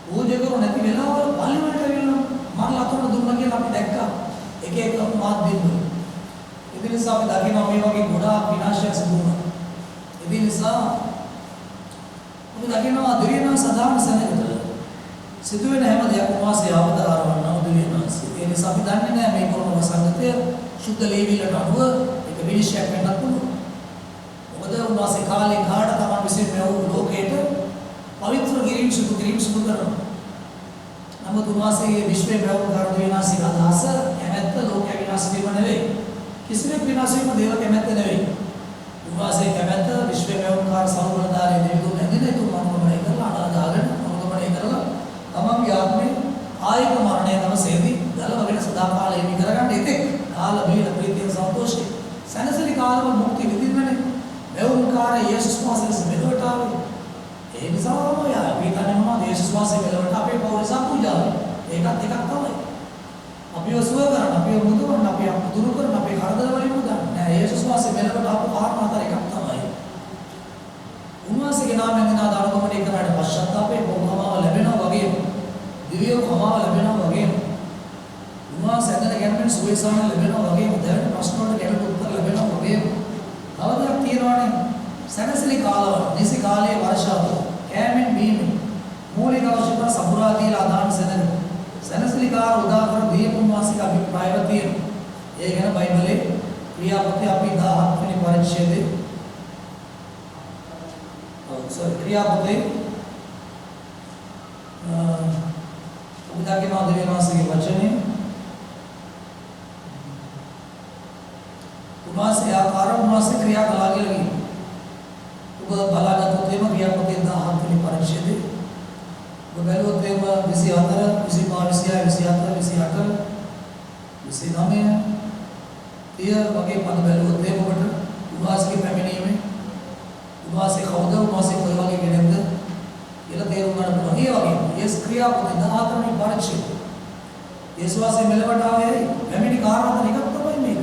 පූජකරු නැති වෙලාවල පල්ලි වලට ඇවිල්ලා මරණතෝടെ දුන්නා කියලා අපි දැක්කා. එක එක මාධ්‍යෙන්න. ඒ නිසා අපි දකිනවා මේ වගේ ගොඩාක් විනාශයක් සිදු වුණා. ඒ නිසා අපි දකිනවා දෙවියන් සදාන සැනකට සිදුවෙන හැම දෙයක්ම වාසිය අවතාරවන්න දෙවියන්. ඒ නිසා අපි දන්නේ නැහැ මේ කොරෝනා සංගතය සුද්ධ ලේවිලට අනුව ඒක විනිශ්චයක් වෙන්නත් පුළුවන්. මොකද උන්වහන්සේ කාලේ කාට තමයි විසින් මේ ලෝකයට පවිත්‍ර කිරීම සිදු කරනවා. නමුත් උන්වහන්සේගේ විශ්වයේ ප්‍රවෘත්ති කරන විනාශික අදහස කැමැත්ත ලෝකයේ විනාශ වීම නෙවෙයි. කිසිවෙක් විනාශ වීම දේව කැමැත්ත නෙවෙයි. උන්වහන්සේ කැමැත්ත විශ්වයේ ප්‍රවෘත්ති සර්වබලධාරී දෙවිතුන් නැදිනේ තුන් මනෝමය කරලා අනාදාගෙන මනෝමය කරලා තමන්ගේ ආත්මේ ආයක මරණය තමසේදී දලව වෙන සදාකාලය හිමි කරගන්න ඉතින් කාල බීල ප්‍රීතිය සන්තෝෂය සනසලි කාලව මුක්ති විඳින්නනේ මෙවුන්කාර යේසුස් වහන්සේ මෙලොවට ආවේ ඒ නිසාම යා අපි කන්නේ මොනවද යේසුස් වහන්සේ මෙලොවට අපේ පෞරසා පූජාව ඒකත් එකක් තමයි අපිව සුව කරන්න අපිව මුදවන්න අපිව දුරු කරන්න අපේ කරදර වලින් මුදවන්න නෑ යේසුස් වහන්සේ මෙලොවට ආපු කාරණා අතර එකක් තමයි උන්වහන්සේගේ නාමයෙන් දෙන ආදානගමනය කරාට පශ්චාත්තාපේ බොහොමව ලැබෙනවා වගේම දිව්‍ය කමාව ලැබෙනවා වගේම උන්වහන්සේ ඇදලා ගැනීමෙන් සුවේසාන ලැබෙනවා වගේම දැනට ප්‍රශ්න වලට ගැළපු උත්තර ලැබෙනවා වගේම තවදක් තියෙනවානේ සැනසෙලි කාලවල නිසි කාලයේ වර්ෂාව කෑමෙන් බීමෙන් මූලික අවශ්‍යතා සපුරා දීලා ආදාන සැනසෙලි කාල උදාහරණ දීපු උන්වහන්සේගේ අභිප්‍රායව තියෙනවා. ඒ ගැන බයිබලයේ ක්‍රියාපති අපි 17 වෙනි පරිච්ඡේදයේ ක්‍රියාපති උදාගේ මාදේ වෙනවාසගේ වචනේ උන්වහන්සේ ආකාර උන්වහන්සේ ක්‍රියා කළා කියලා කියනවා. ඔබ බලාගත්තොත් එම ක්‍රියාපති 17 වෙනි පරිච්ඡේදයේ ඔබ බැලුවොත් එම 24 25 26 27 28 29 වගේ පද බැලුවොත් එම ඔබට උන්වහන්සේගේ පැමිණීමේ උන්වහන්සේ කවුද උන්වහන්සේ කොයි වගේ කෙනෙක්ද කියලා තේරුම් ගන්න පුළුවන්. ඒ වගේ යස් ක්‍රියාපති 17 වෙනි පරිච්ඡේදය. යේසුස් වහන්සේ මෙලවට ආවේ පැමිණි කාරණා දෙකක් තමයි මේක.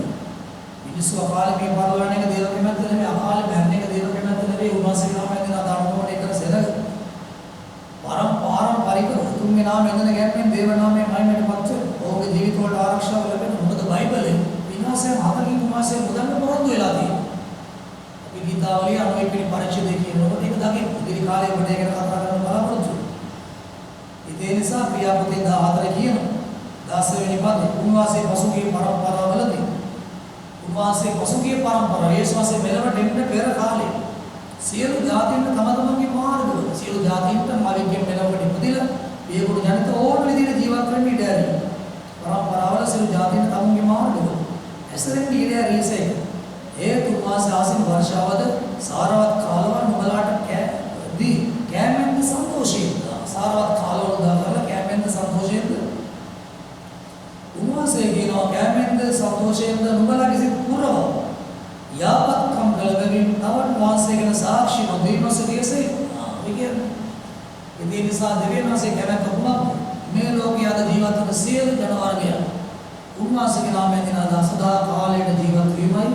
මිනිස්සු අකාලේ මේ පරලන එක දේව කැමැත්ත නෙමෙයි අකාලේ මැරෙන එක දේව කැමැත්ත නෙමෙයි උන්වහන්සේ නාමයෙන් දෙන ධර්මෝණ එක සෙනග. පාරම්පරික තුන්ගේ නාමයෙන් දෙන ගැම්මෙන් දේව නාමයෙන් මහිමයටපත් වෙන. ඔහුගේ ජීවිත වලට ආරක්ෂාව ලැබෙන. මොකද බයිබලයේ විනාශයන් හතරකින් උන්වහන්සේ මුදන්න පොරොන්දු වෙලා තියෙනවා. අපි ගීතාවලිය 91 වෙනි පරිච්ඡේදයේ කියනකොට ඒක දකින්න. ඉතිරි කාලේ කොට ඒක කතා කරන්න බලාපොරොත්තු වෙනවා. ඒ නිසා ක්‍රියාපති 14 කියනවා. 10 වෙනි පදේ උන්වහන්සේ පසුගිය පරම්පරාවලදී උන්වහන්සේ පසුගිය පරම්පරාව යේසුස් වහන්සේ මෙලවට එන්න පෙර කාලේ සියලු ජාතීන්ට තම තමන්ගේ මාර්ගවල සියලු ජාතීන්ට මාර්ගයෙන් මෙලවට ඉපදිලා ඒගොල්ලෝ ජනිත ඕන විදිහට ජීවත් වෙන්න ඉඩ ඇරියා. පරම්පරාවල සියලු ජාතීන්ට තමන්ගේ මාර්ගවල ඇසරෙන් ඉඩ ඇරියසේ ඒ උන්වහන්සේ ආසින් වර්ෂාවද සාරවත් කාලවල නුඹලාට කෑමෙන්ද සන්තෝෂයෙන්ද සාරවත් කාලවල දාලා කෑමෙන්ද සන්තෝෂයෙන්ද උන්වහන්සේ කියනවා කෑමෙන්ද සන්තෝෂයෙන්ද නුඹලාගේ සිත පුරව යාපත්කම් කළබැවින් තවත් වාසය ගැන සාක්ෂි නොදීමසදීසේ ඒ නිසා දෙවියන් වහන්සේ කැමැත්ත කුමක්ද මේ ලෝකයේ අද ජීවත් වන සියලු ජන වර්ගයන් උන්වහන්සේගේ නාමයෙන් දින සදා කාලයට ජීවත් වීමයි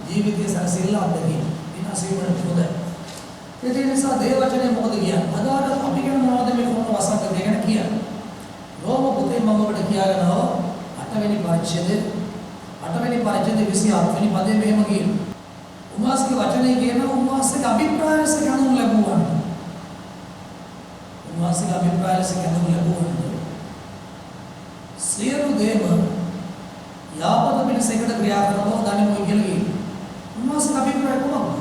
ජීවිතයේ සැනසෙල්ල අත්දැකීම විනාශ වීමට හොඳයි. ඒ නිසා දේව වචනේ මොකද කියන්නේ? අදාළ අපි කියන මොනවද මේ කොහොම වසන්ත දෙගෙන කියන්නේ? රෝම පුතේ මම ඔබට කියාගෙන ආවා 8 වෙනි පරිච්ඡේදයේ 27 වෙනි පදයේ මෙහෙම කියනවා. උන්වහන්සේගේ වචනේ කියන උන්වහන්සේගේ අභිප්‍රායස කනුන් ලැබුවා. උන්වහන්සේගේ අභිප්‍රායස කනුන් ලැබුවා. සියලු දේම යාපත පිණිස එකට ක්‍රියා කරනවා දන්නේ කියලා කියනවා. උන්වහන්සේගේ අභිප්‍රාය කොහොමද?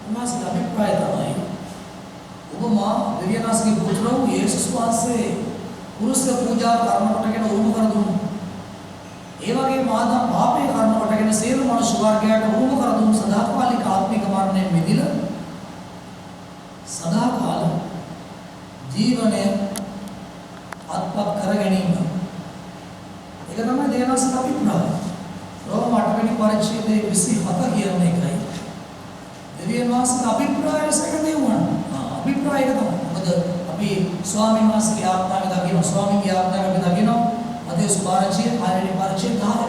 උන්වහන්සේගේ අභිප්‍රාය තමයි ඔබමා දෙවියන්ගේ පුත්‍ර වූ යේසුස් වහන්සේ පුරුෂ පූජා කරන කොටගෙන උරුම කර දුන්නා. ඒ වගේම ආදම් පාපේ කරන කොටගෙන සියලු මනුෂ්‍ය වර්ගයාට උරුම කර දුන් සදාකාලික ආත්මික මරණයෙන් මිදිලා සදාකාල ජීවනය අත්පත් කර ගැනීම. ඒක තමයි දෙවියන්ගේ අභිප්‍රාය. රෝම 8 වෙනි පරිච්ඡේදයේ 27 කියන එකයි. දෙවියන්ගේ අභිප්‍රාය සැකදෙවුවා. අභිප්‍රාය එක තමයි. මොකද අපි ස්වාමීන් වහන්සේගේ ආඥාවෙන් දකින්න ස්වාමීන්ගේ ආඥාවෙන් දකින්න අදේ සුභාරචිය ආයනි පරිච්ඡේද 10.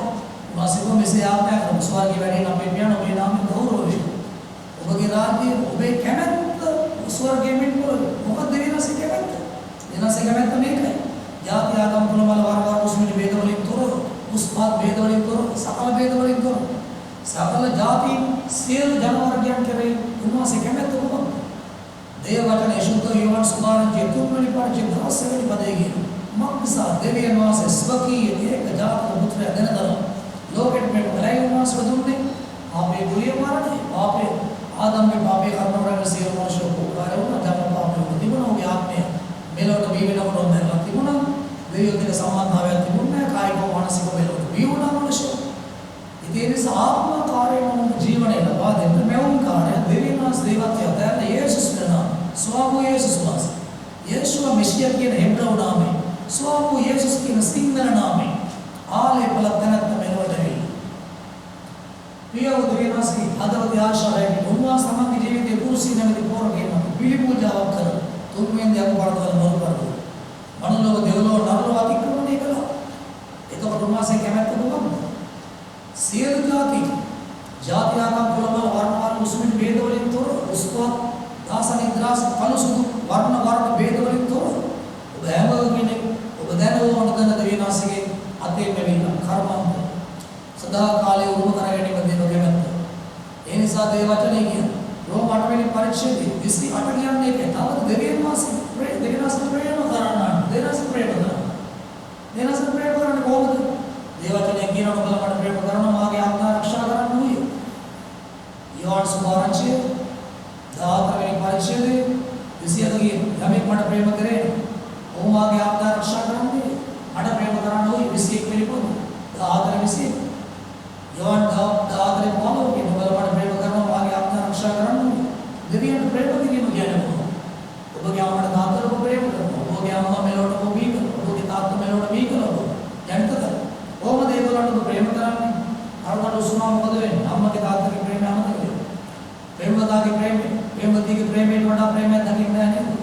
වාසිකෝ මෙසේ ආඥා කරන ස්වර්ගයේ වැඩෙන අපේ පියාණන් ඔබේ නාමයෙන් ගෞරව වේ. ඔබගේ රාජ්‍යය ඔබේ කැමැත්ත ස්වර්ගයේ මෙන්පොළ. මොකද දෙවියන්ගේ කැමැත්ත? දෙවියන්ගේ කැමැත්ත මේකයි. ජාති ආගම් කුල මල වර්ග මුස්ලිම් ભેද වලින් තොරව උස්පාත් ભેද වලින් තොරව සකල ભેද වලින් තොරව සකල ජාති සියලු ජන වර්ගයන් කෙරෙහි උන්වහන්සේ කැමැත්ත කොහොමද? දේව වචනේ සුද්ධ යෝහන් සුභාරංචි තුන්වෙනි පරිච්ඡේද 10 වෙනි පදයේ කියන මක්සා දෙවියන් වහන්සේ ස්වකීය ඒක ජාතක පුත්‍රය දැනගන්න ලෝකෙට මේ බලයි උන්වහන්සේ දුන්නේ අපේ ගුලිය මරණය අපේ ආදම්ගේ පාපේ කර්ම වල සියලු මනුෂ්‍ය උපකාර වුණා ජන පාපේ තිබුණා ඔබේ ආත්මය මෙලොවට බී වෙනකොට දැනලා තිබුණා දෙවියන් එක්ක සම්බන්ධතාවයක් තිබුණා කායික මානසික මෙලොවට බී වුණා මනුෂ්‍ය ඉතින් ඒ නිසා ආත්මකාරයම ජීවනය ලබා දෙන්න මෙවුන් කාර්ය දෙවියන් වහන්සේ දේවත්වය දැන යේසුස් වෙනවා ස්වාමු යේසුස් වහන්සේ යේසුව මෙසියා කියන හෙබ්‍රව නාමයෙන් ස්වාමු යේසුස් කියන සිංහල නාමයෙන් ආලේ බලතනත් මෙලොවට වෙයි ප්‍රිය උදේනාසී අදවදී ආශාවෙන් උන්වහන්සේ තමන්ගේ ජීවිතයේ පුරුෂී නැමැති පෝරකේම පිළි පූජාවක් කර තුන්වෙනි දයක වරදවල නරු කරනවා. මනුලෝක දෙවලෝ නරලෝ අතික්‍රමණය කළා. එතකොට උන්වහන්සේ කැමැත්ත මොකක්ද? සියලු ජාති ආගම් කුලමල වර්ණ මුස්ලිම් ભેද වලින් තොර උස්පත් දාස නිද්‍රාස කලුසුදු වර්ණ ભેද වලින් තොර ඔබ හැම කෙනෙක් ඔබ දැනවන දෙවියන්ගේ අතේ මෙවිලා කර්මන්ත සදා කාලේ උරුම කර ගැනීම දෙන කැමැත්ත. ඒ නිසා දේ වචනේ කියන රෝම 8 වෙනි පරිච්ඡේදයේ 28 කියන්නේ ඒක. තවද දෙවියන් වහන්සේ දෙවියන්ගේ ප්‍රේම කරනවා. දෙවියන්ගේ ප්‍රේම කරනවා. දෙවියන්ගේ ප්‍රේම කරන්නේ කොහොමද? දේ වචනේ කියනකොට බලන්න ප්‍රේම කරනවා මාගේ ආත්මය ආරක්ෂා කරන්න ඕනේ. යෝහන් සුභාරංචිය 14 වෙනි පරිච්ඡේදයේ 27 කියන යමෙක් මට ප්‍රේම කරේ ඔහු මාගේ ආත්මය ආරක්ෂා කරන්නේ. මට ප්‍රේම කරන්න ඕනේ 21 වෙනි පොත. 14 20 යෝහන් 14 පොතේ කියන බලවට ප්‍රේම කරනවා මාගේ ආත්මය ආරක්ෂා කරන්න දෙවියන් ප්‍රේම කිරීම කියන්නේ මොකක්ද? ඔබගේ අම්මට තාත්තට ඔබ ප්‍රේම කරනවා. ඔබගේ අම්මා මෙලොවට ඔබ බී කරනවා. ඔබගේ තාත්තා මෙලොවට බී කරනවා. යන්තද? කොහොමද ඒගොල්ලන්ට ඔබ ප්‍රේම කරන්නේ? අරකට උස්නා මොකද වෙන්නේ? අම්මගේ තාත්තගේ ප්‍රේමය අමතක වෙනවා. ප්‍රේමවතාගේ ප්‍රේමය, ප්‍රේමවතීගේ ප්‍රේමයට වඩා ප්‍රේමයක් දකින්න නැහැ නේද?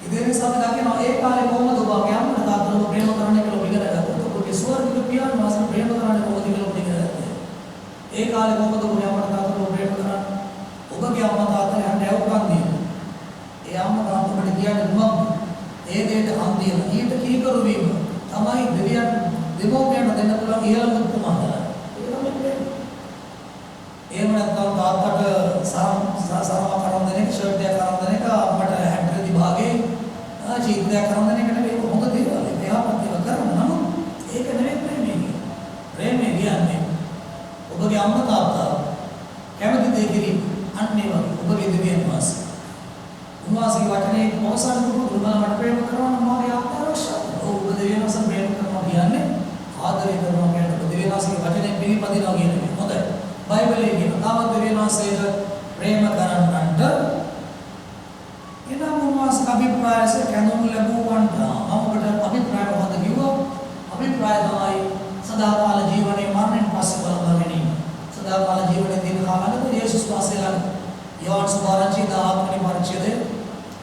ඉතින් ඒ නිසා දකිනවා ඒ කාලේ කොහොමද ඔබගේ අම්මට තාත්තට ඔබ ප්‍රේම කරන්නේ කියලා ඉගෙන ගත්තොත් ඔබගේ ස්වර්ගික පියාණන් වහන්සේ ප්‍රේම කරන්නේ කොහොමද කියලා ඔබ ඉගෙන ගත්තා. ඒ කාලේ කොහොමද ඔබගේ අම්මට තාත්තට ඔබ ප්‍රේම කරන්නේ? ඔබගේ අම්මා තාත්තා යන්න ඇවුම්කන් දෙනවා. ඒ අම්මා තාත්තට කියන්නේ මොකක්ද? ඒ දෙයට හම් දෙන ඊට කීකරු වීම තමයි දෙවියන් දෙමෝපියන්ට දෙන්න පුළුවන් ඉහළම උපමාන. ඒක තමයි ප්‍රේම. එහෙම නැත්නම් තාත්තට සරම කරන් දෙන එක ෂර්ට් එකක් කරන් දෙන එක අපට හැන්ඩ්‍රෙදි භාගේ චීත්‍රයක් කරන් දෙන එක නෙවෙයි හොඳ දේවල්. එයාපත් ඒවා කරන්න නමුත් ඒක නෙවෙයි ප්‍රේමය. ප්‍රේමය කියන්නේ ඔබගේ අම්මා තාත්තා කැමති දේ කිරීම අන්නේ වගේ ඔබගේ දෙවියන් වහන්සේ. උන්වහන්සේගේ වචනේ අවසන් කොට උන්වහන්සේ ප්‍රේම කරනවා මාගේ ආත්මය ආරක්ෂා කරනවා. ඔබ දෙවියන් වහන්සේ ප්‍රේම කරනවා කියන්නේ ආදරය කරනවා කියන්නේ දෙවියන් වහන්සේගේ වචනේ පිළිපදිනවා කියන්නේ. හොඳයි. බයිබලයේ කියන තාම දෙවියන් වහන්සේට ප්‍රේම කරන්නන්ට එනම් උන්වහන්සේ අභිප්‍රායස කැඳවනු ලැබුවන්ට අපට අභිප්‍රාය මොකද කිව්වා? අභිප්‍රාය තමයි සදාකාල ජීවනයේ මරණයෙන් පස්සේ බලපා ගැනීම. සදාකාල ජීවනයේ දින කාලවල යේසුස් වහන්සේ ළඟ යෝහන් සුභාරංචි 14 වෙනි පරිච්ඡේදයේ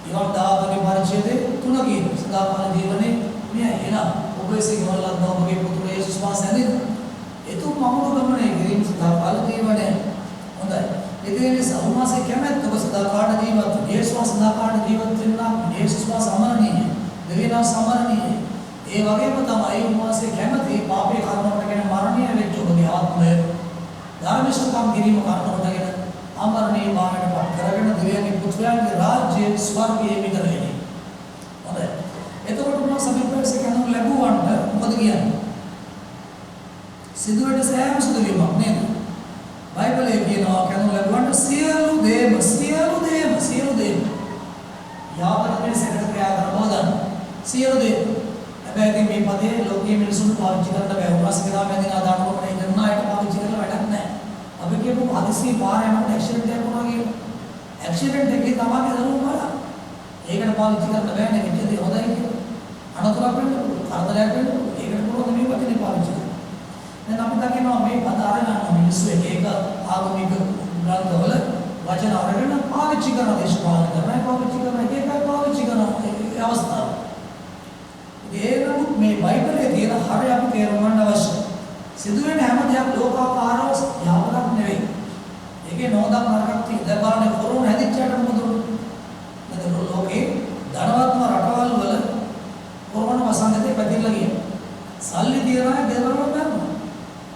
යෝහන් 14 වෙනි පරිච්ඡේදයේ 3 කියන සදාකාල ජීවනයේ මෙය එනවා. ඔබේ සිංහලත් ඔබගේ පුතුර යේසුස් වහන්සේ ඇදින. ඒතු මමුණු ගමනේ ගිරින් සදාකාල ජීවනයේ හොඳයි. ඒ නිසා උන්වහන්සේ කැමැත්ත ඔබ සදාකාල ජීවත් යේසුස් සදාකාල ජීවත් වෙනවා. යේසුස් වහන්සේ සමරණීය. දෙවියන් සමරණීය. ඒ වගේම තමයි උන්වහන්සේ කැමැති පාපේ කර්මවලගෙන මරණීය වෙච්ච ඔබගේ ආත්මය ධර්මශක්තිය කිරීම කරනකොටගෙන අමරණීය භාවයට පත් කරගෙන දෙවියන්ගේ පුත්‍රයන්ගේ රාජ්‍යයේ ස්වර්ගයේ විතරයි. හොඳයි. එතකොට උන්වහන්සේ අභිප්‍රායස කරනු ලැබුවන්ට මොකද කියන්නේ? සෑම සිදුවීමක් නේද? බයිබලයේ කියනවා කැඳුම් ලැබුවන්ට සියලු දේම යාපන පිළිසකට ක්‍රියා කරන බවදන්න සියලු දේම. හැබැයි ඉතින් මේ පදේ ලෝකීය මිනිසුන් පාවිච්චි කරන්න බෑ. උන්වහන්සේ ගාම ඇදිනා දානකොට මේ කරන අයට පාවිච්චි කරලා වැඩක් නැහැ. අපි කියමු හදිසි පාර යනකොට ඇක්සිඩන්ට් එකක් වුණා කියලා. ඇක්සිඩන්ට් එකේ තමයි දරුවෝ බලන්න. ඒකට පාවිච්චි කරන්න බෑනේ කිව්වද හොඳයි කියලා. අනතුරක් වෙන්න කරදරයක් වෙන්න ඒකට මොකද මේ වචනේ පාවිච්චි කරන්නේ. දැන් අපි දකිනවා මේ පද අරගන්න මිනිස්සු එක ආගමික ග්‍රන්ථවල වචන අරගෙන පාවිච්චි කරන දේශපාලන කරන පාවිච්චි කරන එකයි පාවිච්චි කරන අවස්ථාව. ඒනමුත් මේ බයිබලයේ තියෙන හරය අපි තේරුම් ගන්න අවශ්‍යයි. සිදුවෙන හැම දෙයක් ලෝකාකාරව යහපතක් නෙවෙයි. ඒකේ නෝදක් නරකක් තියෙන. දැන් බලන්න කොරෝනා හැදිච්චාට මොකද උනේ? නැත්නම් ලෝකේ ධනවත්ම රටවල් වල කොරෝනා වසංගතේ පැතිරලා ගියා. සල්ලි තියන අය ගෙදරම මැරුණා.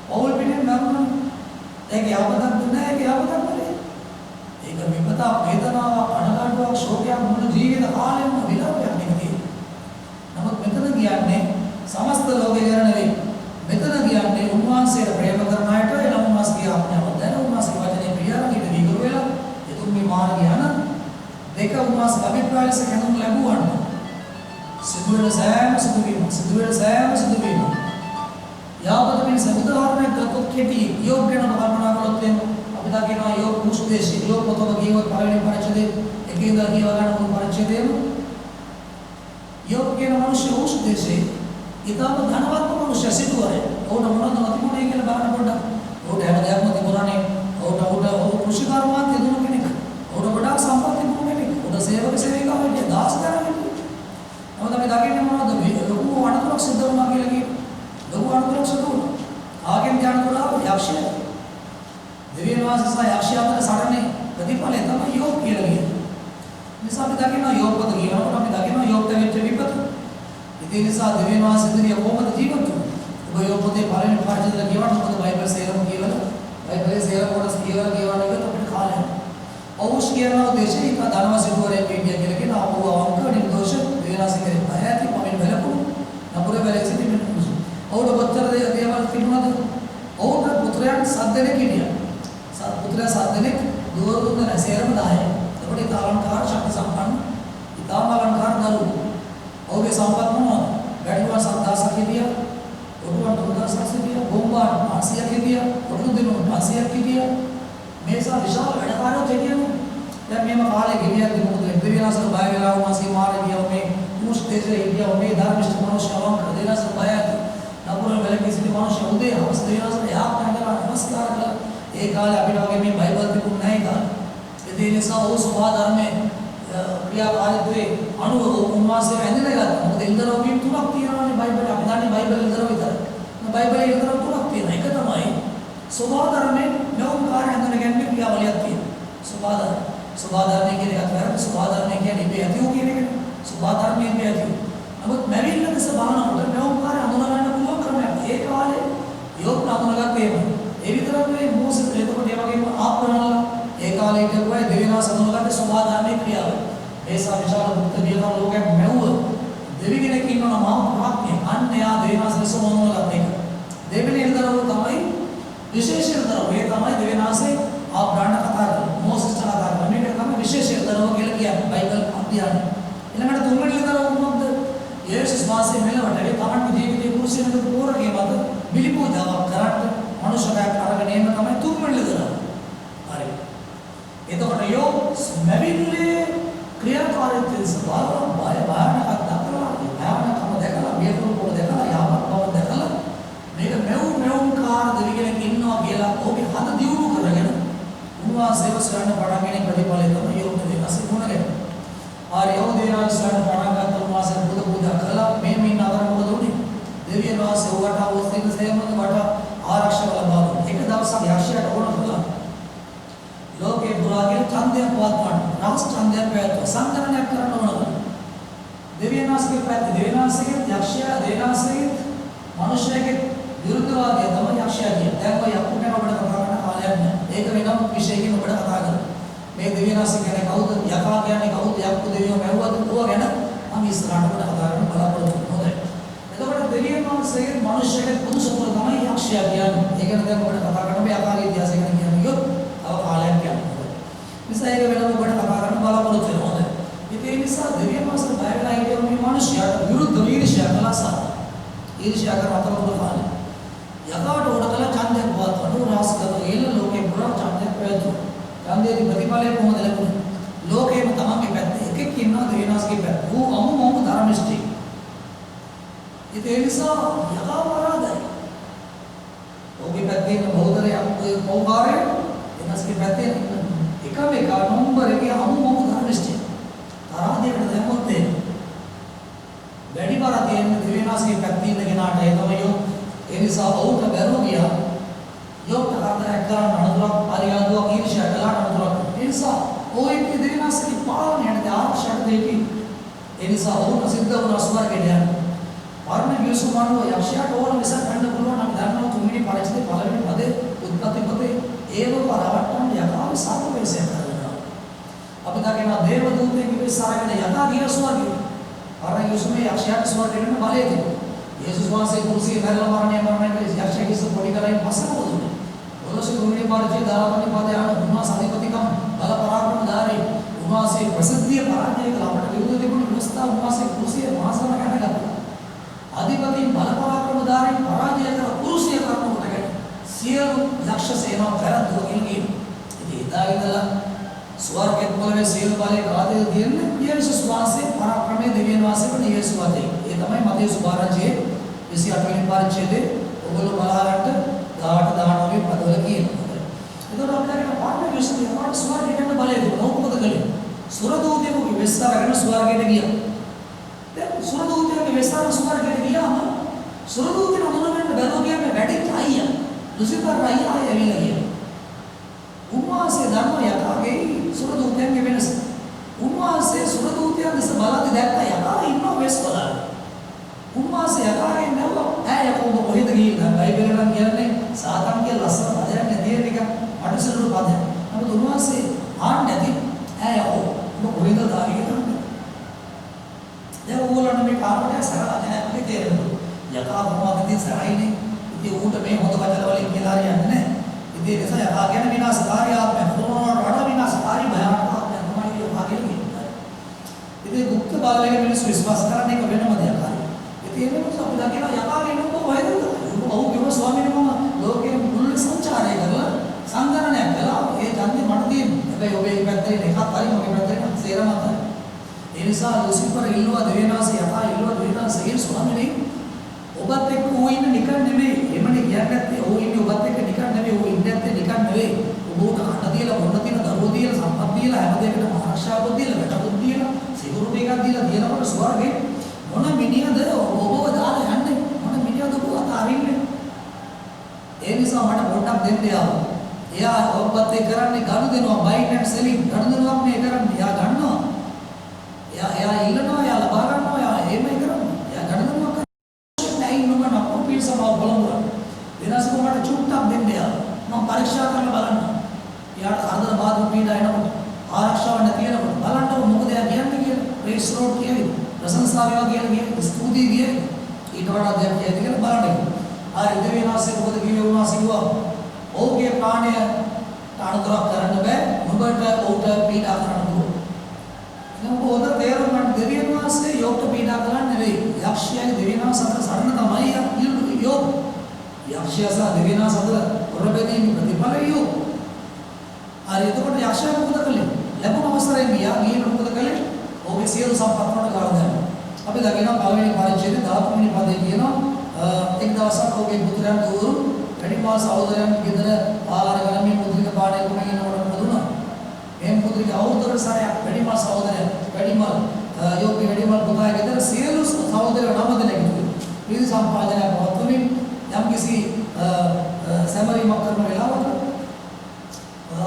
පෞල් පිටින් මැරුණා. ඒක යහපතක් දුන්නේ ඒක යහපතක් නෙවෙයි. ඒක විපතක් වේදනාවක් අනගාඩුවක් ශෝකයක් මුළු ජීවිත කාලෙම විලාපයක් නෙවෙයි. නමුත් මෙතන කියන්නේ සමස්ත ලෝකේ ගැන නෙවෙයි. මෙතන කියන්නේ උන්වහන්සේට ප්‍රේම කරන අයට එනම් උන්වහන්සේගේ ආඥාව දැන උන්වහන්සේ වචනේ ක්‍රියාවකින් විගුරු වෙලා එතුම් මේ මාර්ගය යන දෙක උන්වහන්සේ අභිප්‍රායස කැඳුම් ලැබුවන්න. සිදුවෙන සෑම සිදුවීම යාපත පිණිස උදාහරණයක් ගත්තොත් කෙටි යෝග ගැන කල්පනා කළොත් අපි දකිනවා යෝග උපදේශී යෝග පොතක කියවත් පළවෙනි පරිච්ඡේදයේ එකේ ඉඳලා කියව ගන්න මුල් පරිච්ඡේදයේම යෝග කියන මිනිස්සු උපදේශී ඊටම ධනවත් මිනිස්සු සිටුවරේ ඕන මොනවද තිබුණේ කියලා බලන්න පොඩ්ඩක්. ඕට හැම දෙයක්ම තිබුණානේ. ඕට කෘෂිකර්මාන්ත යදුණු කෙනෙක්. ඕට ගොඩාක් සම්පත් තිබුණු කෙනෙක්. ඕට සේවක සේවිකාවෝ ඉන්නේ දාස් ගණන්. නමුත් අපි දකින්නේ මොනවද? ලොකු අනතුරක් සිද්ධ වුණා කියලා කියනවා. ලොකු අනතුරක් සිද්ධ වුණා. ආගෙන් යනකොට යක්ෂය. දෙවියන් වහන්සේ සහ යක්ෂය අතර සටනේ ප්‍රතිඵලය තමයි යෝග කියලා කියන්නේ. නිසා අපි දකිනවා යෝග පොත කියනකොට අපි දකිනවා යෝගට වෙච්ච විපත. ඒ නිසා දෙවියන් වහන්සේ දෙවිය කොහොමද ජීවත් වුනේ? ඔබ යෝග පොතේ පළවෙනි පරිච්ඡේදය කියවන්න මොකද බයිබල් සේරම කියවලා බයිබලයේ සේරම කොටස් කියවලා කියවන්න එක අපිට කාලය. අවුස් කියන උදේශේ ඉත ධනවසිතුවරේ පිටිය කියලා කියන ආපුව අවංක නිර්දෝෂ දෙවියන්වහන්සේ කෙරෙහි පහයති පමින් බලපු නපුර වෙලෙ සිටි මිනිස්සු. ඔවුන් පොතර දේවල් තිබුණාද? ඔවුන් පුත්‍රයන් සද්දෙනෙක් හිටියා. පුත්‍රයා සද්දෙනෙක් දුවරුන් නැසේරම 10. ඒකට ඒ අලංකාර ශක්ති සම්පන්න ඉතාම අලංකාර දරුවෝ. ඔහුගේ සම්පත් මොනවද? වැඩිම 7000ක් හිටියා. ඔළුවන් 3000ක් හිටියා. බෝම්බාන් 500ක් හිටියා. ඔළුණු දෙනු 500ක් හිටියා. මේසා විශාල වැඩකාරයෝ හිටියනේ. දැන් මේම කාලේ ගෙවියද්දි මොකද දෙවියන්සර බය වෙලා වුණාසී මාර ගියා මේ මුස් තේජේ හිටියා මේ ධර්මිෂ්ඨ මිනිස්සු අවංක දෙවියන්සර බයයි. නපුර වෙලකී සිටි මිනිස්සු උදේ හවස දෙවියන්සර යාක් කරලා නමස්කාර කළා. ඒ කාලේ අපිට වගේ මේ බයිබල් තිබුණ නැහැ කාලේ. ඒ නිසා ඕ සෝභා ධර්මයේ ක්‍රියාකාරීත්වයේ අනුව උන්වහන්සේ ඇඳලා ගත්තා. මොකද ඉන්දරෝ වීම තුනක් තියෙනවානේ බයිබලේ. අපි දන්නේ බයිබලේ ඉන්දරෝ විතරයි. බයිබලේ ඉන්දරෝ තුනක් තියෙනවා. එක තමයි සෝභා ධර්මයේ නෝන්කාර ඇඳගෙන ගැනීම ක්‍රියාවලියක් තියෙනවා. සෝභා ධර්ම. සෝභා ධර්මයේ කියන එකත් වැරදි. සෝභා ධර්මයේ කියන්නේ ඉබේ ඇතිව කියන එක. සෝභා ධර්මයේ ඉබේ ඇතිව. නමුත් මැවිල්ල දෙස බලනකොට නෝන්කාර අඳුන ගන්න පුළුවන් ක්‍රමයක්. ඒ කාලේ යෝග අඳුනගත්තේ එහෙම. ඒ විතරක් නෙවෙයි මෝසෙස් එතකොට ඒ වගේම ආප්‍රහාල ඒ කාලේ කියපුවා දෙවියන්වහන්සේ සඳහන් සෝභා ධර්මයේ ක්‍රියාව. මේ සවිශාල බුද්ධ විහාර ලෝකයක් මැව්ව දෙවි කෙනෙක් ඉන්නවා මහා ප්‍රඥා. අන්න යා දෙවියන්වහන්සේ සෝමනලත් එක. දෙවෙනි ඉරදරව තමයි විශේෂ ඉරදරව. ඒ තමයි දෙවියන්වහන්සේ ආබ්‍රාහ්මණ කතා කරන්නේ. මෝසෙස් කතා කරන්නේ. මේක තමයි විශේෂ ඉරදරව කියලා කියන්නේ බයිබල් අධ්‍යයනය. ඊළඟට තුන්වෙනි ඉරදරව මොකක්ද? යේසුස් වහන්සේ මෙලවට ඒ තමන්ගේ ජීවිතේ කුරුසිනක පෝරගේ මත බිලි පූජාවක් කරන්න මනුෂ්‍යයෙක් අරගෙන එන්න තමයි තුන්වෙනි ඉරදරව. හරි. එතකොට යෝ මැවිල්ලේ ක්‍රියාකාරීත්වයේ ස්වභාවය භයානකක් දක්වලා භයානකම දැකලා මේකම පොර දැකලා යාමක් බව දැකලා මේක මෙවුම් කාර දෙවි කෙනෙක් ඉන්නවා කියලා ඔහුගේ හද දියුණු කරගෙන උන්වහන්සේව සරණ පඩාගෙන ප්‍රතිඵලය තමයි යෝග දෙනසේ මොනගෙන. ආරි යෝග දෙනා සරණ පඩාගත් උන්වහන්සේ බුදු පූජා කළා. මේ නතර මොකද උනේ? දෙවියන් වහන්සේ උවට අවස්ථික සේවක වට ආරක්ෂක ලබා දුන්නා. එක දවසක් යක්ෂයාට ඕන කළා. ලෝකේ පුරාගෙන ඡන්දයක් පවත්වන්න. රහස් ඡන්දයක් පැවැත්වුවා. සංගණනයක් කරන්න ඕනද? දෙවියන් වහන්සේගේ පැත්ත දෙවියන් වහන්සේගේ යක්ෂයා දේනාසයේ මිනිසෙගේ විරුද්ධවාදය තමයි යක්ෂයා කියන්නේ. දැන් ඔය යක්කුට අපිට කතා කරන්න කාලයක් නැහැ. ඒක වෙනම විශේෂයෙන් අපිට කතා කරමු. මේ දෙවියන් වහන්සේ කියන්නේ කවුද? යකා කියන්නේ කවුද? යක්කු දෙවියෝ මැව්වද? ඕවා ගැන මම ඉස්සරහට කතා කරන්න බලාපොරොත්තු වෙනවා. හොඳයි. එතකොට දෙවියන් වහන්සේගේ මිනිසෙගේ පුරුෂත්වය තමයි යක්ෂයා. යක්ෂයා කියන්නේ ඒ ගැන දැන් ඔබට කතා කරන්න මේ යකාගේ ඉතිහාසය ගැන කියන්නේ යොත් තව කාලයක් යනවා. නිසා ඒක වෙනම ඔබට කතා කරන්න බලාපොරොත්තු වෙනවා. හොඳයි. ඒ නිසා දෙවියන් වහන්සේ බය වෙලා ඉන්නේ මේ මිනිස්යාට විරුද්ධ ඊර්ෂ්‍යා කළා. ඊර්ෂ්‍යා කර අතරතුර කාලේ. යකාට උඩ කළ ඡන්දයක් පවත්වන රාස්කත ඒල ලෝකේ පුරා ඡන්දයක් පැවැතුණා. ඡන්දයේ ප්‍රතිඵලය කොහොමද ලැබුණේ? ලෝකේම තමන්ගේ පැත්තේ එකෙක් ඉන්නවා දෙවියන්වහන්සේගේ පැත්ත. ඌ අමුමම ධර්මිෂ්ඨයි. ඒ නිසා යකා වරාදයි. ඔහුගේ පැත්තේ ඉන්න බෞද්ධරයා පෞකාරය එනස්ගේ පැත්තේ එකම එක නම්බර් එකේ අමුමම ධර්මිෂ්ඨයි. තරහදීට දැම්මොත් වැඩි බර තියෙන දෙවියන්වහන්සේගේ පැත්තේ ඉන්න කෙනාට ඒ තමයි ඒ නිසා ඔහුට බැරුව ගියා. යොත් කරදරයක් කරන්න අනුතරක් පරියාදුවක් ඊර්ෂ්‍යා කළාට අනුතරක්. ඒ නිසා ඔහුගේ දෙවියන්වහන්සේගේ පාලනයට ආරක්ෂක දෙකි. ඒ නිසා ඔහුට සිද්ධ වුණ ස්වර්ගයට යන්න. පරණ විශ්වමානව යක්ෂයාට ඕන නිසා ගන්න පුළුවන් නම් දන්නව තුන්වෙනි පරිච්ඡේදයේ පළවෙනි පදේ උත්පත්ති පොතේ ඒව පරවට්ටම් යකාවේ සාපේක්ෂය කරනවා. අපි දකිනවා දේව දූතයෙක් විශ්වාසයෙන් යකා ගිය ස්වර්ගයට. පරණ විශ්වමේ යක්ෂයාට ස්වර්ගයට යන්න බලය තිබුණා. යේසුස් වහන්සේ කුරුසියේ මරලා මරණය යක්ෂයෙක් ඉස්ස පොඩි කරලා පස්සට දුන්නා. ඔලොසේ තුන්වෙනි පරිච්ඡේදය 14 පදේ ආන උන්වහන්සේ අධිපතිකම් බල පරාක්‍රමධාරී උන්වහන්සේ ප්‍රසිද්ධිය පරාජය කළ අපට විරුද්ධ තිබුණු විස්තර උන්වහන්සේ කුරුසියේ මාසම කැඳගත්තා. අධිපති බල පරාක්‍රමධාරී පරාජය කළ කුරුසිය කරන කොටගෙන සියලු යක්ෂ සේනාව පෙරදුව ගිහින් ඉතින් ඉදාවිදලා ස්වර්ගයේ පොළවේ සියලු බලය කාදේ දෙන්නේ යේසුස් වහන්සේ පරාක්‍රමයේ දෙවියන් වහන්සේ වන යේසුස් වහන්සේ. ඒ තමයි මතේ සුභාරංචියේ 28 වෙනි පරිච්ඡේදයේ ඔයගොල්ලෝ බලහරන්න 18 19 පදවල කියනවා. එතකොට අපිට කියන පාඩම විශ්වාසය ස්වර්ගයට යන බලය දුන්නා. මොකද කළේ? සුරදූතයෙකුගේ වෙස්සාරගෙන ස්වර්ගයට ගියා. දැන් සුරදූතයෙකුගේ වෙස්සාර ස්වර්ගයට ගියාම සුරදූතයන් අනුරගෙන බැලුවා කියන්නේ වැඩිච්ච අයියා. ලුසිෆර් අයියා ඇවිල්ලා ගියා. උන්වහන්සේ ධර්ම යකාගේ සුරදූතයන්ගේ වෙනස. උන්වහන්සේ සුරදූතයන් දැස බලද්දී දැක්කා යකා ඉන්නව වෙස්වල. උන්වහන්සේ යකාගෙන් නැවුවා ඈ යකෝ කොහෙද ගිහින් බයිබලෙන් නම් කියන්නේ සාතන්ගේ ලස්සන පදයක් නැතිව එක අටසලු පදයක්. නමුත් උන්වහන්සේ ආන්න නැති ඈ යකෝ කොහෙද දාගෙන යන්නේ. දැන් ඕගොල්ලන්ට මේ කාරණේ සරලා නැහැ තේරෙනවා. යකා මොනවද සරයිනේ. ඉතින් ඌට මේ හොඳ වචන වලින් කියලා හරියන්නේ නැහැ. ඉතින් ඒ නිසා යකා කියන්නේ විනාශකාරී ආත්මයක්. කොහොමද වඩා විනාශකාරී භයානක ආත්මයක් තමයි යකා කියන්නේ. ඉතින් ಗುಪ್ತ බාලයේ මිනිස්සු විශ්වාස කරන්නේ එක වෙනම දෙයක්. ඉතින් ඒක නිසා අපි දකිනවා යකාගේ නම කොහෙද? ඔහු කිව්ව ස්වාමීන් වහන්සේ ලෝකයේ මුල් සංචාරය කරලා සංගණනයක් කළා. ඒ ඡන්දේ මට තියෙනවා. හැබැයි ඔබේ පැත්තේ එකක් හරි මගේ පැත්තේ සේරම තමයි. ඒ නිසා ලුසිෆර් ඉල්ලුවා දෙවියන්වහන්සේ යකා ඉල්ලුවා දෙවියන්වහන්සේ ස්වාමීනි ඔබත් එක්ක ඌ ඉන්නේ නිකන් නෙමෙයි. එමනේ කියන්නේ ඌ ඉන්නේ ඔබත් එක්ක නිකන් නෙමෙයි. ඌ ඉන්නේ නැත්තේ නිකන් නෙවෙයි. ඔබ උට කන්න දීලා බොන්න තියෙන දරුවෝ දීලා සම්පත් දීලා හැම දෙයකටම ආරක්ෂාවක් දීලා වැටුප් දීලා සිවුරු ටිකක් දීලා දිනකොට ස්වර්ගේ මොන මිනිහද ඔබව දාලා යන්නේ? මොන මිනිහද ඔබව අතාරින්නේ? ඒ නිසා මට පොඩ්ඩක් දෙන්න යාව. එයා ඔබත් එක්ක කරන්නේ ගනුදෙනුව බයින් ඇන්ඩ් සෙලින් ගනුදෙනුවක් මේ කරන්නේ. එයා ගන්නවා. එයා ඉල්ලනවා, එයා ලබා ගන්නවා, එයා එහෙමයි කරන්නේ. එයා ගනුදෙනුවක් සමාව බලමුලා වෙනස්කම මට චුට්ටක් දෙන්න යාව. මම පරීක්ෂා කරලා බලන්න. එයාට හදන බාධක පීඩා එනකොට ආරක්ෂාවක් නැති වෙනකොට බලන්න මොකද එයා කියන්නේ කියලා. ප්‍රේස් රෝඩ් කියන්නේ ප්‍රශංසා වේවා කියන්නේ ස්තුතියි කියන්නේ. ඊට වඩා දෙයක් කියද කියලා බලන්න. ආ දෙවියන්වහන්සේ මොකද කිව්වේ උන්වහන්සේ කිව්වා ඔහුගේ ප්‍රාණය අනුතරක් කරන්න බෑ. ඔබට ඔහුට පීඩා කරන්න ඕන. නමුත් ඔබ තේරුම් ගන්න දෙවියන්වහන්සේ යෝග්‍ය පීඩා කරන්නේ නෙවෙයි. යක්ෂයාගේ දෙවියන්වහන්සේ අතර සරණ තමයි යෝග. යක්ෂයා සහ දෙවියන්වහන්සේ අතර ඔරබෙදීන් ප්‍රතිඵලය යෝග. හරි එතකොට යක්ෂයා මොකද කළේ? ලැබුණ අවසරයෙන් ගිහින් මොකද කළේ? ඔහුගේ සියලු සම්පත් වලට ගාලා දැම්මා. අපි දකිනවා පළවෙනි පරිච්ඡේදයේ 13 වෙනි පදේ කියනවා එක් දවසක් ඔහුගේ පුත්‍රයන් දුරු වැඩිමහල් සහෝදරයන් ගෙදර ආහාර ගනිමින් මුද්‍රික පාඩේ කුණගෙන ඉන්නකොට මොකද වුණා? මේ මුද්‍රික අවුරුද්දකට සැරයක් වැඩිමහල් සහෝදරයන් වැඩිමහල් යෝගී වැඩිමහල් පුතා ගෙදර සියලු සහෝදරයෝ නම දෙනෙක් විදි සම්පාදනය පවත්වමින් යම්කිසි සැමරීමක් කරන වෙලාවක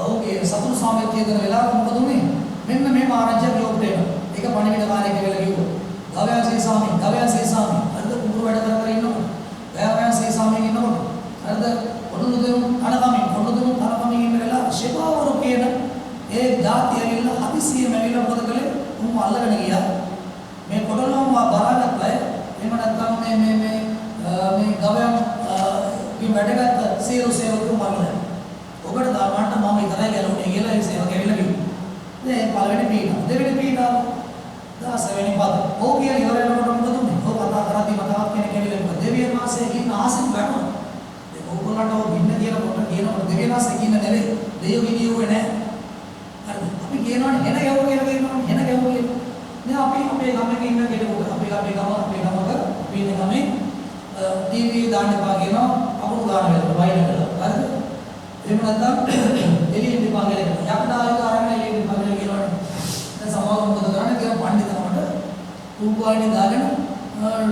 ඔහුගේ සතුරු ස්වාමීන් කියන වෙලාවක මොකද උනේ? මෙන්න මේ ආරංචියක් යෝග්ට එනවා. ඒක පණිවිඩකාරයෙක් කියලා කිව්වා. ගවයන්සේ ස්වාමීන් අද කුඹුර වැඩ කර කර ඉන්නකොට ගවයන්සේ ස්වාමීන් ඉන්නකොට අද පොඩු දෙනු කනකමින් ඉන්න වෙලාව ශිපාවරු කියන ඒ ධාතිය ඇවිල්ලා හදිසියෙම ඇවිල්ලා මොකද කළේ? උන් අල්ලගෙන ගියා. මේ කොටලම බාරගත්තා. එහෙම නැත්නම් මේ ගවයන් අපි වැඩගත් සියලු සේවකයෝ මරලා. ඔබට දාමන්න මම ඉතරයි ගැලුනේ කියලා ඒ සේවක ඇවිල්ලා කිව්වා. දැන් පළවෙනි පීඩාව, දෙවෙනි පීඩාව, 16 වෙනි පද. ඕක කියලා ඉවර වෙනකොට මොකද උනේ? ඔය කතා කරද්දී මතවත් කෙනෙක් ඇවිල්ලා කිව්වා දෙවියන් වහන්සේ ඉන්න ආසෙන් වැටුණා. දැන් ඕගොල්ලන්ට ඔය ඉන්න කියලා කොට කියනකොට දෙවියන් වහන්සේ ඉන්න නෙවෙයි. දෙවියෝ කිව්වේ නෑ. හරිද? අපි කියනවනේ එන ගැවුව කියලා කියනවනේ එන ගැවුව කියලා. දැන් අපි අපේ ගමක ඉන්න කෙනෙකුට අපේ ගමක අපි ඉන්න ගමේ ටීවී දාන්න එපා කියනවා අපුරු දාන්න වෙනවා වයින් කරලා. හරිද? එහෙම නැත්නම් එළියෙන් දෙපා කියලා යකඩායක ආරගෙන එළියෙන් දෙපා කියලා කියනවනේ. දැන් සමහරව මොකද කරන්නේ කියලා පඬිතුමකට රූපවාහිනිය දාගෙන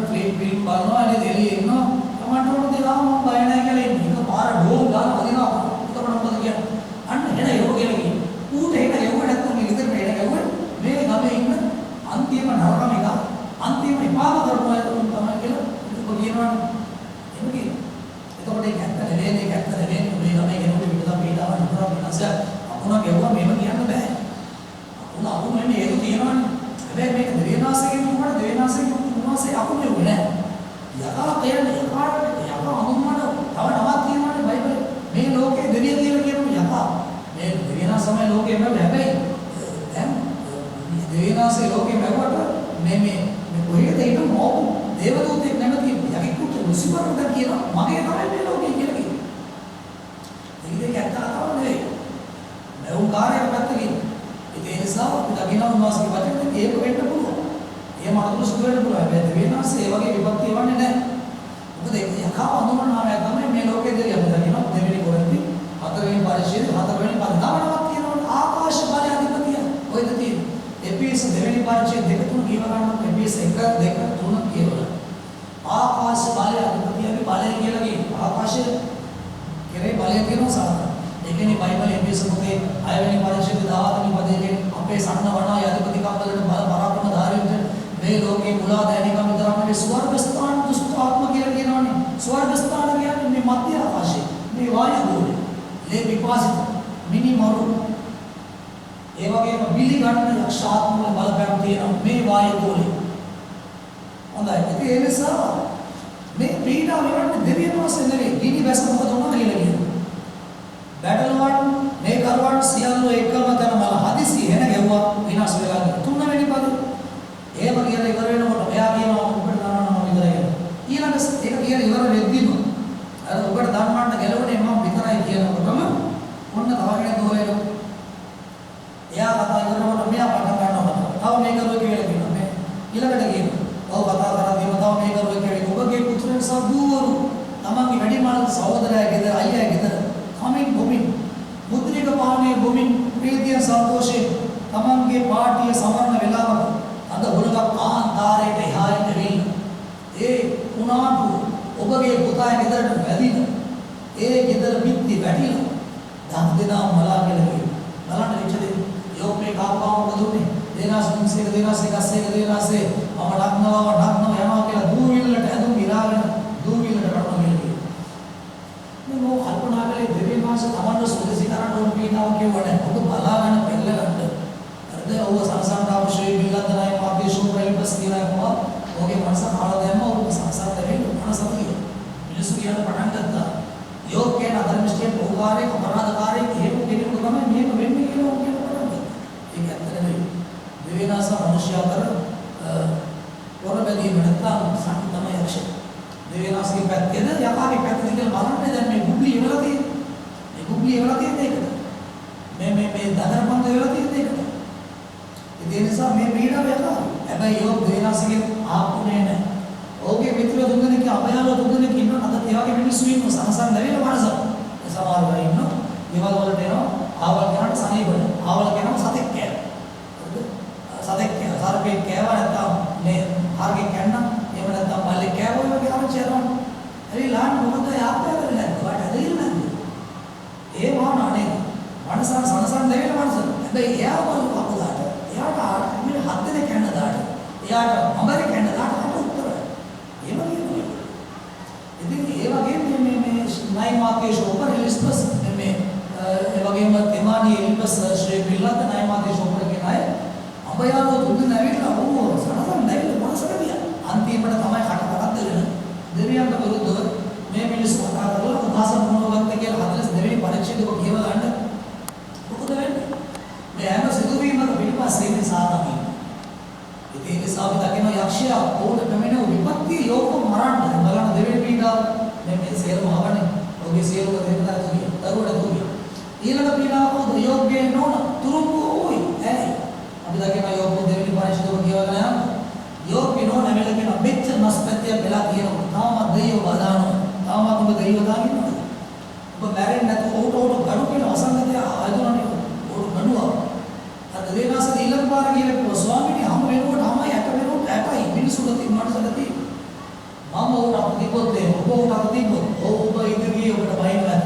ෆිල්ම් බලනවා නේද එළියේ ඉන්නවා. තමන්ට උන දේ ආව මම බය නැහැ කියලා ඉන්නේ. ඒක පාර ඩෝම් ගාලා අදිනවා. එතකොට මොකද කියන්නේ? අන්න එන යෝ කියලා කියන්නේ. ඌට එන යෝ නැත්නම් මේ විතර එන යෝ මේ ගමේ ඉන්න අන්තිම නරකම එක අන්තිම විපාක කරනවා තමයි කියලා ඔබ කියනවනේ. එන්නේ. එතකොට ඒක ඇත්ත නෙවෙයි ඒක ඇත්ත නෙවෙයි මේ ගමේ කෙනෙකුට විතර පීඩාව නුකරා වෙනස අපුණා ගෙවුවා මේව කියන්න බෑ. අපුණ මෙන්න ඒක තියෙනවනේ. හැබැයි මේක දෙවියන්වහන්සේගෙන් කියනකොට දෙවියන්වහන්සේගෙන් උන්වහන්සේ අපුණ නෙවෙයි නෑ. යකා කියන්නේ යකාට යකා අනුමන තව නමක් තියෙනවනේ බයිබලේ. මේ ලෝකේ දෙවියන් කියලා කියනවා යකා. මේ දෙවියන්වහන්සේ තමයි ලෝකේ මැව්වේ. හැබැයි දැන් දෙවියන්වහන්සේ ලෝකේ මැව්වට මේ කොහෙද ඒක මොකද දේවදූතෙක් නැමති යකෙකුට ලුසිෆර්ට කියනවා මගේ තමයි මේ ලෝකේ කියලා කියනවා. ඒක ඇත්ත කතාවක් නෙවෙයි. මැවුම් කාර්යයක් පැත්තකින්. ඒ නිසා අපි දකිනවා උන්වහන්සේගේ වචනේ ඒක වෙන්න පුළුවන්. එහෙම අනුසු සුදු වෙන්න පුළුවන්. හැබැයි දෙවියන්වහන්සේ ඒ වගේ විපත්ති එවන්නේ නැහැ. මොකද ඒක යකා අනුමනාමය තමයි මේ ලෝකේ දෙවියන් දකිනවා. දෙවෙනි කොරින්ති 4 වෙනි පරිච්ඡේදය 4 වෙනි පද. නාමනමක් කියනවනේ ආකාශ බලය අධිපතිය. ඔයද තියෙන්නේ. එපිස් දෙවෙනි පරිච්ඡේදය 2 3 කියව ගන්නවා. එපිස් 1 2 3 කියවලා. ආකාශ බලය අධිපතියගේ බලය කියලා කියනවා. ආකාශයේ කෙරේ බලය කියනවා සාමාන්‍ය. ඒ කියන්නේ බයිබලයේ එපිස් පොතේ 6 වෙනි පරිච්ඡේදය 17 වෙනි පදයේ අපේ සಣ್ಣ වණා අධිපති කම්බලට බල පරාක්‍රම ධාරීන්ට මේ ලෝකේ මුලා දැනීම විතරක් නෙවෙයි ස්වර්ග ස්ථාන දුෂ්ට ආත්ම කියලා කියනවනේ. ස්වර්ග ස්ථාන කියන්නේ මේ මධ්‍ය ආකාශයේ මේ වායු ගෝලය. ලේ විපාසිත මිනි මරු ඒ වගේම බිලි ගන්න යක්ෂ ආත්ම වල බලපෑම් තියෙන මේ වායු ගෝලය. හොඳයි. ඉතින් ඒ නිසා මේ පීඩාව ඉවරන්නේ දෙවියන් වහන්සේ නෙවෙයි. ගිනි වැස්ස මොකද වුණා කියලා කියනවා. බැටලවන් මේ කරවන් සියල්ල එකම තැන මල හදිසි එන ගැව්වා විනාශ වෙලා ගියා. 3 වෙනි පද. එහෙම කියලා ඉවර වෙනකොට එයා කියනවා ඔබට දන්නවම විතරයි කියලා. ඊළඟට ඒක කියලා ඉවර වෙද්දිම අර ඔබට දන්නවන්න ගැලවුනේ මම විතරයි කියනකොටම ඔන්න තව කෙනෙක් දෝරේලු. එයා කතා කරනකොට මෙයා පටන් ගන්නවා. තව මේක කරුවේ කියලා කියනවා. මේ ඊළඟට කියනවා. ඔව් කතා කරද්දීම තව මේක කරුවේ කියලා ඔබගේ පුත්‍රයන් සබ්බූවරු තමන්ගේ වැඩිමහල් සහෝදරයා ගෙදර අයියා ගෙදර කමින් බොමින් මුද්‍රික පානේ බොමින් ප්‍රීතිය සන්තෝෂයෙන් තමන්ගේ පාටිය සමරන වෙලාවක අද හොලක කාන්තාරයට එහාට වෙන්න ඒ උනාටු ඔබගේ පුතා ගෙදරට වැදින ඒ ගෙදර පිටි වැටිලා දන් දෙනා මලාගෙන බලන්න විචදේ යෝපේ කාපාව මොකදුනේ දේනාස් මුන්සේක දේනාසේ ගස්සේක දේනාසේ මම ඩක්නවා යනවා කියලා දූවිල්ලට ඇඳුම් ඉරාගෙන දූවිල්ලට රටනවා කියලා මේ කල්පනා කළේ දෙවියන් වහන්සේ තමන්ව සුදසි කරන්න ඕන පීඩාව කියවනේ ඔබ බලාගෙන පෙළගන්න අරද ඔබ සංසාරාව ශ්‍රේ බිල්ලන්දනයි මාදේශෝ ප්‍රයිපස් කියනවා ඔගේ මනස කාලා දැම්ම ඔබ සංසාරයෙන් මනසතිය මිනිසු කියන පටන් ගත්තා යෝග්‍යන අධර්මිෂ්ඨ භෝගාරේ අපරාධකාරේ හේතු කෙනෙකුට තමයි මේක වෙන්නේ කියලා කියන පටන් ගත්තා ඒක ඇත්ත නෙවෙයි දෙවියන්ස මිනිස්ය අතර වරබදී නැත්නම් සම්පූර්ණ තමයි යක්ෂ දෙවියන්සගේ පැත්තේද යකාගේ පැත්තේද කියලා බලන්න දැන් මේ ගුබ්ලි ඉවලා තියෙන්නේ මේ ගුබ්ලි ඉවලා තියෙන්නේ ඒකද මේ දදරපන්ත ඉවලා තියෙන්නේ ඒකද ඒ නිසා මේ පීඩාව යකා හැබැයි යෝග දෙවියන්සගේ ආපුනේ නැහැ ඔහුගේ මිත්‍ර දුන්දෙනෙක් අභයාල දුන්දෙනෙක් ඉන්නවා අද ඒ වගේ මිනිස්සු ඉන්නවා සංසාර දෙවියන් මනස සමහර වෙලාවට ඉන්නවා ඒවල් වලට එනවා ආවල් කරාට සනීපද ආවල් කරනවා සතෙක් කෑවා සතෙක් සර්පෙක් කෑවා නැත්නම් මේ හරකෙක් කැන්නා එහෙම නැත්නම් බල්ලෙක් කෑවා වගේ ආරංචි යනවා හරි ලාන්න මොකද යාපේ කරලා වට ඇදෙන්නේ නැද්ද ඒ වහනානේ මනස සංසාර දෙවියන් මනස හැබැයි එයා බලු කපුදාට එයාට මේ හත් දෙනෙක් කැන්න දාට එයාට අඹරේ කැන්න දාට ඒ වගේම මේ නයි මාකේෂ් ඔපර එලිස්පස් මේ ඒ වගේම තෙමානි එලිස්පස් ශ්‍රී බිල්ලත් නයි මාකේෂ් ඔපර කියන අය අබයාලෝ දුන්න නැවිලා ඕ සනසන් නැවිලා මාසකදියා අන්තිමට තමයි කටකටත් දෙන්න දෙවියන්ට විරුද්ධව මේ මිනිස්සු කතා කරලා අදහස මොනවද කියලා 42 වෙනි පරීක්ෂිතව කියව ගන්න. මොකද වෙන්නේ? මේ හැම සිදුවීමක පිළිපස්සේ ඉන්නේ සාතනිය. ඉතින් ඒ නිසා අපි දකින යක්ෂයා ඕන පැමිණ විපත්ති ලෝක මරන්න බලන දෙවෙනි පීඩාව මේ සියලුම හවනේ. ඔහුගේ සියලුම දෙවියන් දරුවට දුන්නේ. ඊළඟ පීඩාව යෝග්‍යේ නෝන තුරුම්බු ඕයි. ඇයි? අපි දකින යෝග්‍ය දෙවෙනි පරීක්ෂිතව කියවගෙන යනවා. යෝග්‍ය නෝන මෙලකින මෙච්ච මස්පත්‍ය වෙලා කියනවා. තාම දෙයියෝ බදානවා. තාම ඔබ දෙයියෝ දාගෙනවද? ඔබ මැරෙන්නේ නැතුව ඕට ගඩු කියන අසංගතය ආයතනනේ ඕට ගඩුවා. අද වේනාස ඊළඟ පාර කියලා ස්වාමීනි හැම වෙනකොට තමයි ඇට වෙනකොට ඇටයි මිනිසුන්ට මනසට තියෙන්නේ. මම ඕට අපදිපොත් දෙන්න ඔබ අපදිපොත් ඔබ ඉදිරියේ ඔබට බයින් නැත.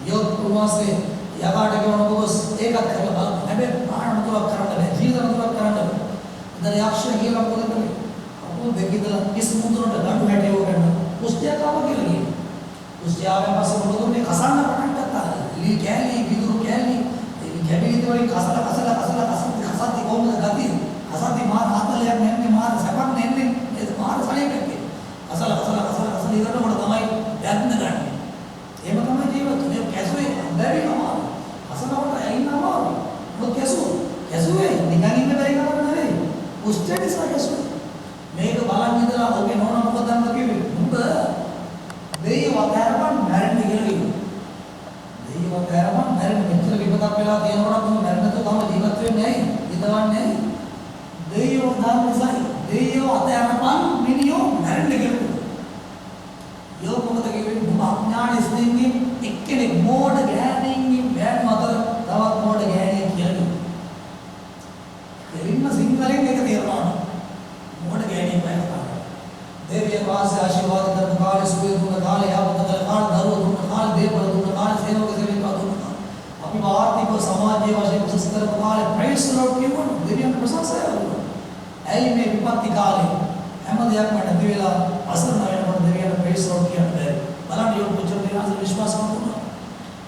යෝග ප්‍රවාසයේ යකාට කියවන ඔබ ඒකත් කරලා බලන්න. හැබැයි ප්‍රාණතුවක් කරන්න බෑ. ජීවිතතුවක් කරන්න බෑ. ඉතින් යක්ෂය කියලා මොකද කරන්නේ? අපෝ දෙකිදලා කිස් මුදුනට ගඩු හැටියව කරන කුස්තියකාව කියලා කියනවා. කුස්තියාවෙන් පස්සේ මොකද කසන්න පටන් ගත්තා. ලී කැලි විදුරු කැලි කැබිනි වලින් කසද්දි කොහොමද ගතිය? කසද්දි මාර ආතලයක් නැන්නේ මාර සැපක් නැන්නේ ඒක මාර සලයකට කියන. කසල ඉවරනකොට තමයි යන්න ගන්න. එහෙම තමයි ජීවිතේ. කැසුවේ බැරිනවා. කසලවට ඇින්නම මොකද කැසුවේ නිකන් ඉන්න බැරි කමක් නෙවෙයි. කුස්තියට සකසුවේ. මේක බලන් ඉඳලා ඔගේ නෝන මොකද දන්නද කිව්වේ? උඹ දෙයියව අතරපන් මැරෙන්න කියලා කිව්වා. දෙයියව අතරපන් මැරෙන්න මෙච්චර විපතක් වෙලා තියෙනකොට උඹ මැරෙන්න තව ජීවත් වෙන්නේ නැහැ. ඉදවන්නේ දෙයියව දාන්න නිසා දෙයියව අතරපන් මිනියෝ මැරෙන්න කියලා. යෝ මොකද කිව්වේ? උඹ අඥාන ස්නේහින් එක්කෙනෙක් මෝඩ ගෑණින්ගේ බෑන් අතර තවත් මෝඩ ගෑණියෙක් කියලා. දෙවින්න සිංහලෙන් එක තේරෙනවා. මෝඩ ගෑණියෙක් බෑන් අතර. देवी पास आशीर्वाद कर काल सुबह दुन काल यावत कर काल धरो दुन काल देवल दुन काल सेनो के सेवे का दुन अपनी आरती को समाज के वशे पुस्तक काल प्रेस लॉर्ड के वन देवियन प्रशंसा है ऐ में विपत्ति काल अहमद याक में देवेला असर नयन पर देवियन प्रेस लॉर्ड के अंदर බලන්න යොමු පුච්චන දේනා විශ්වාස කරනවා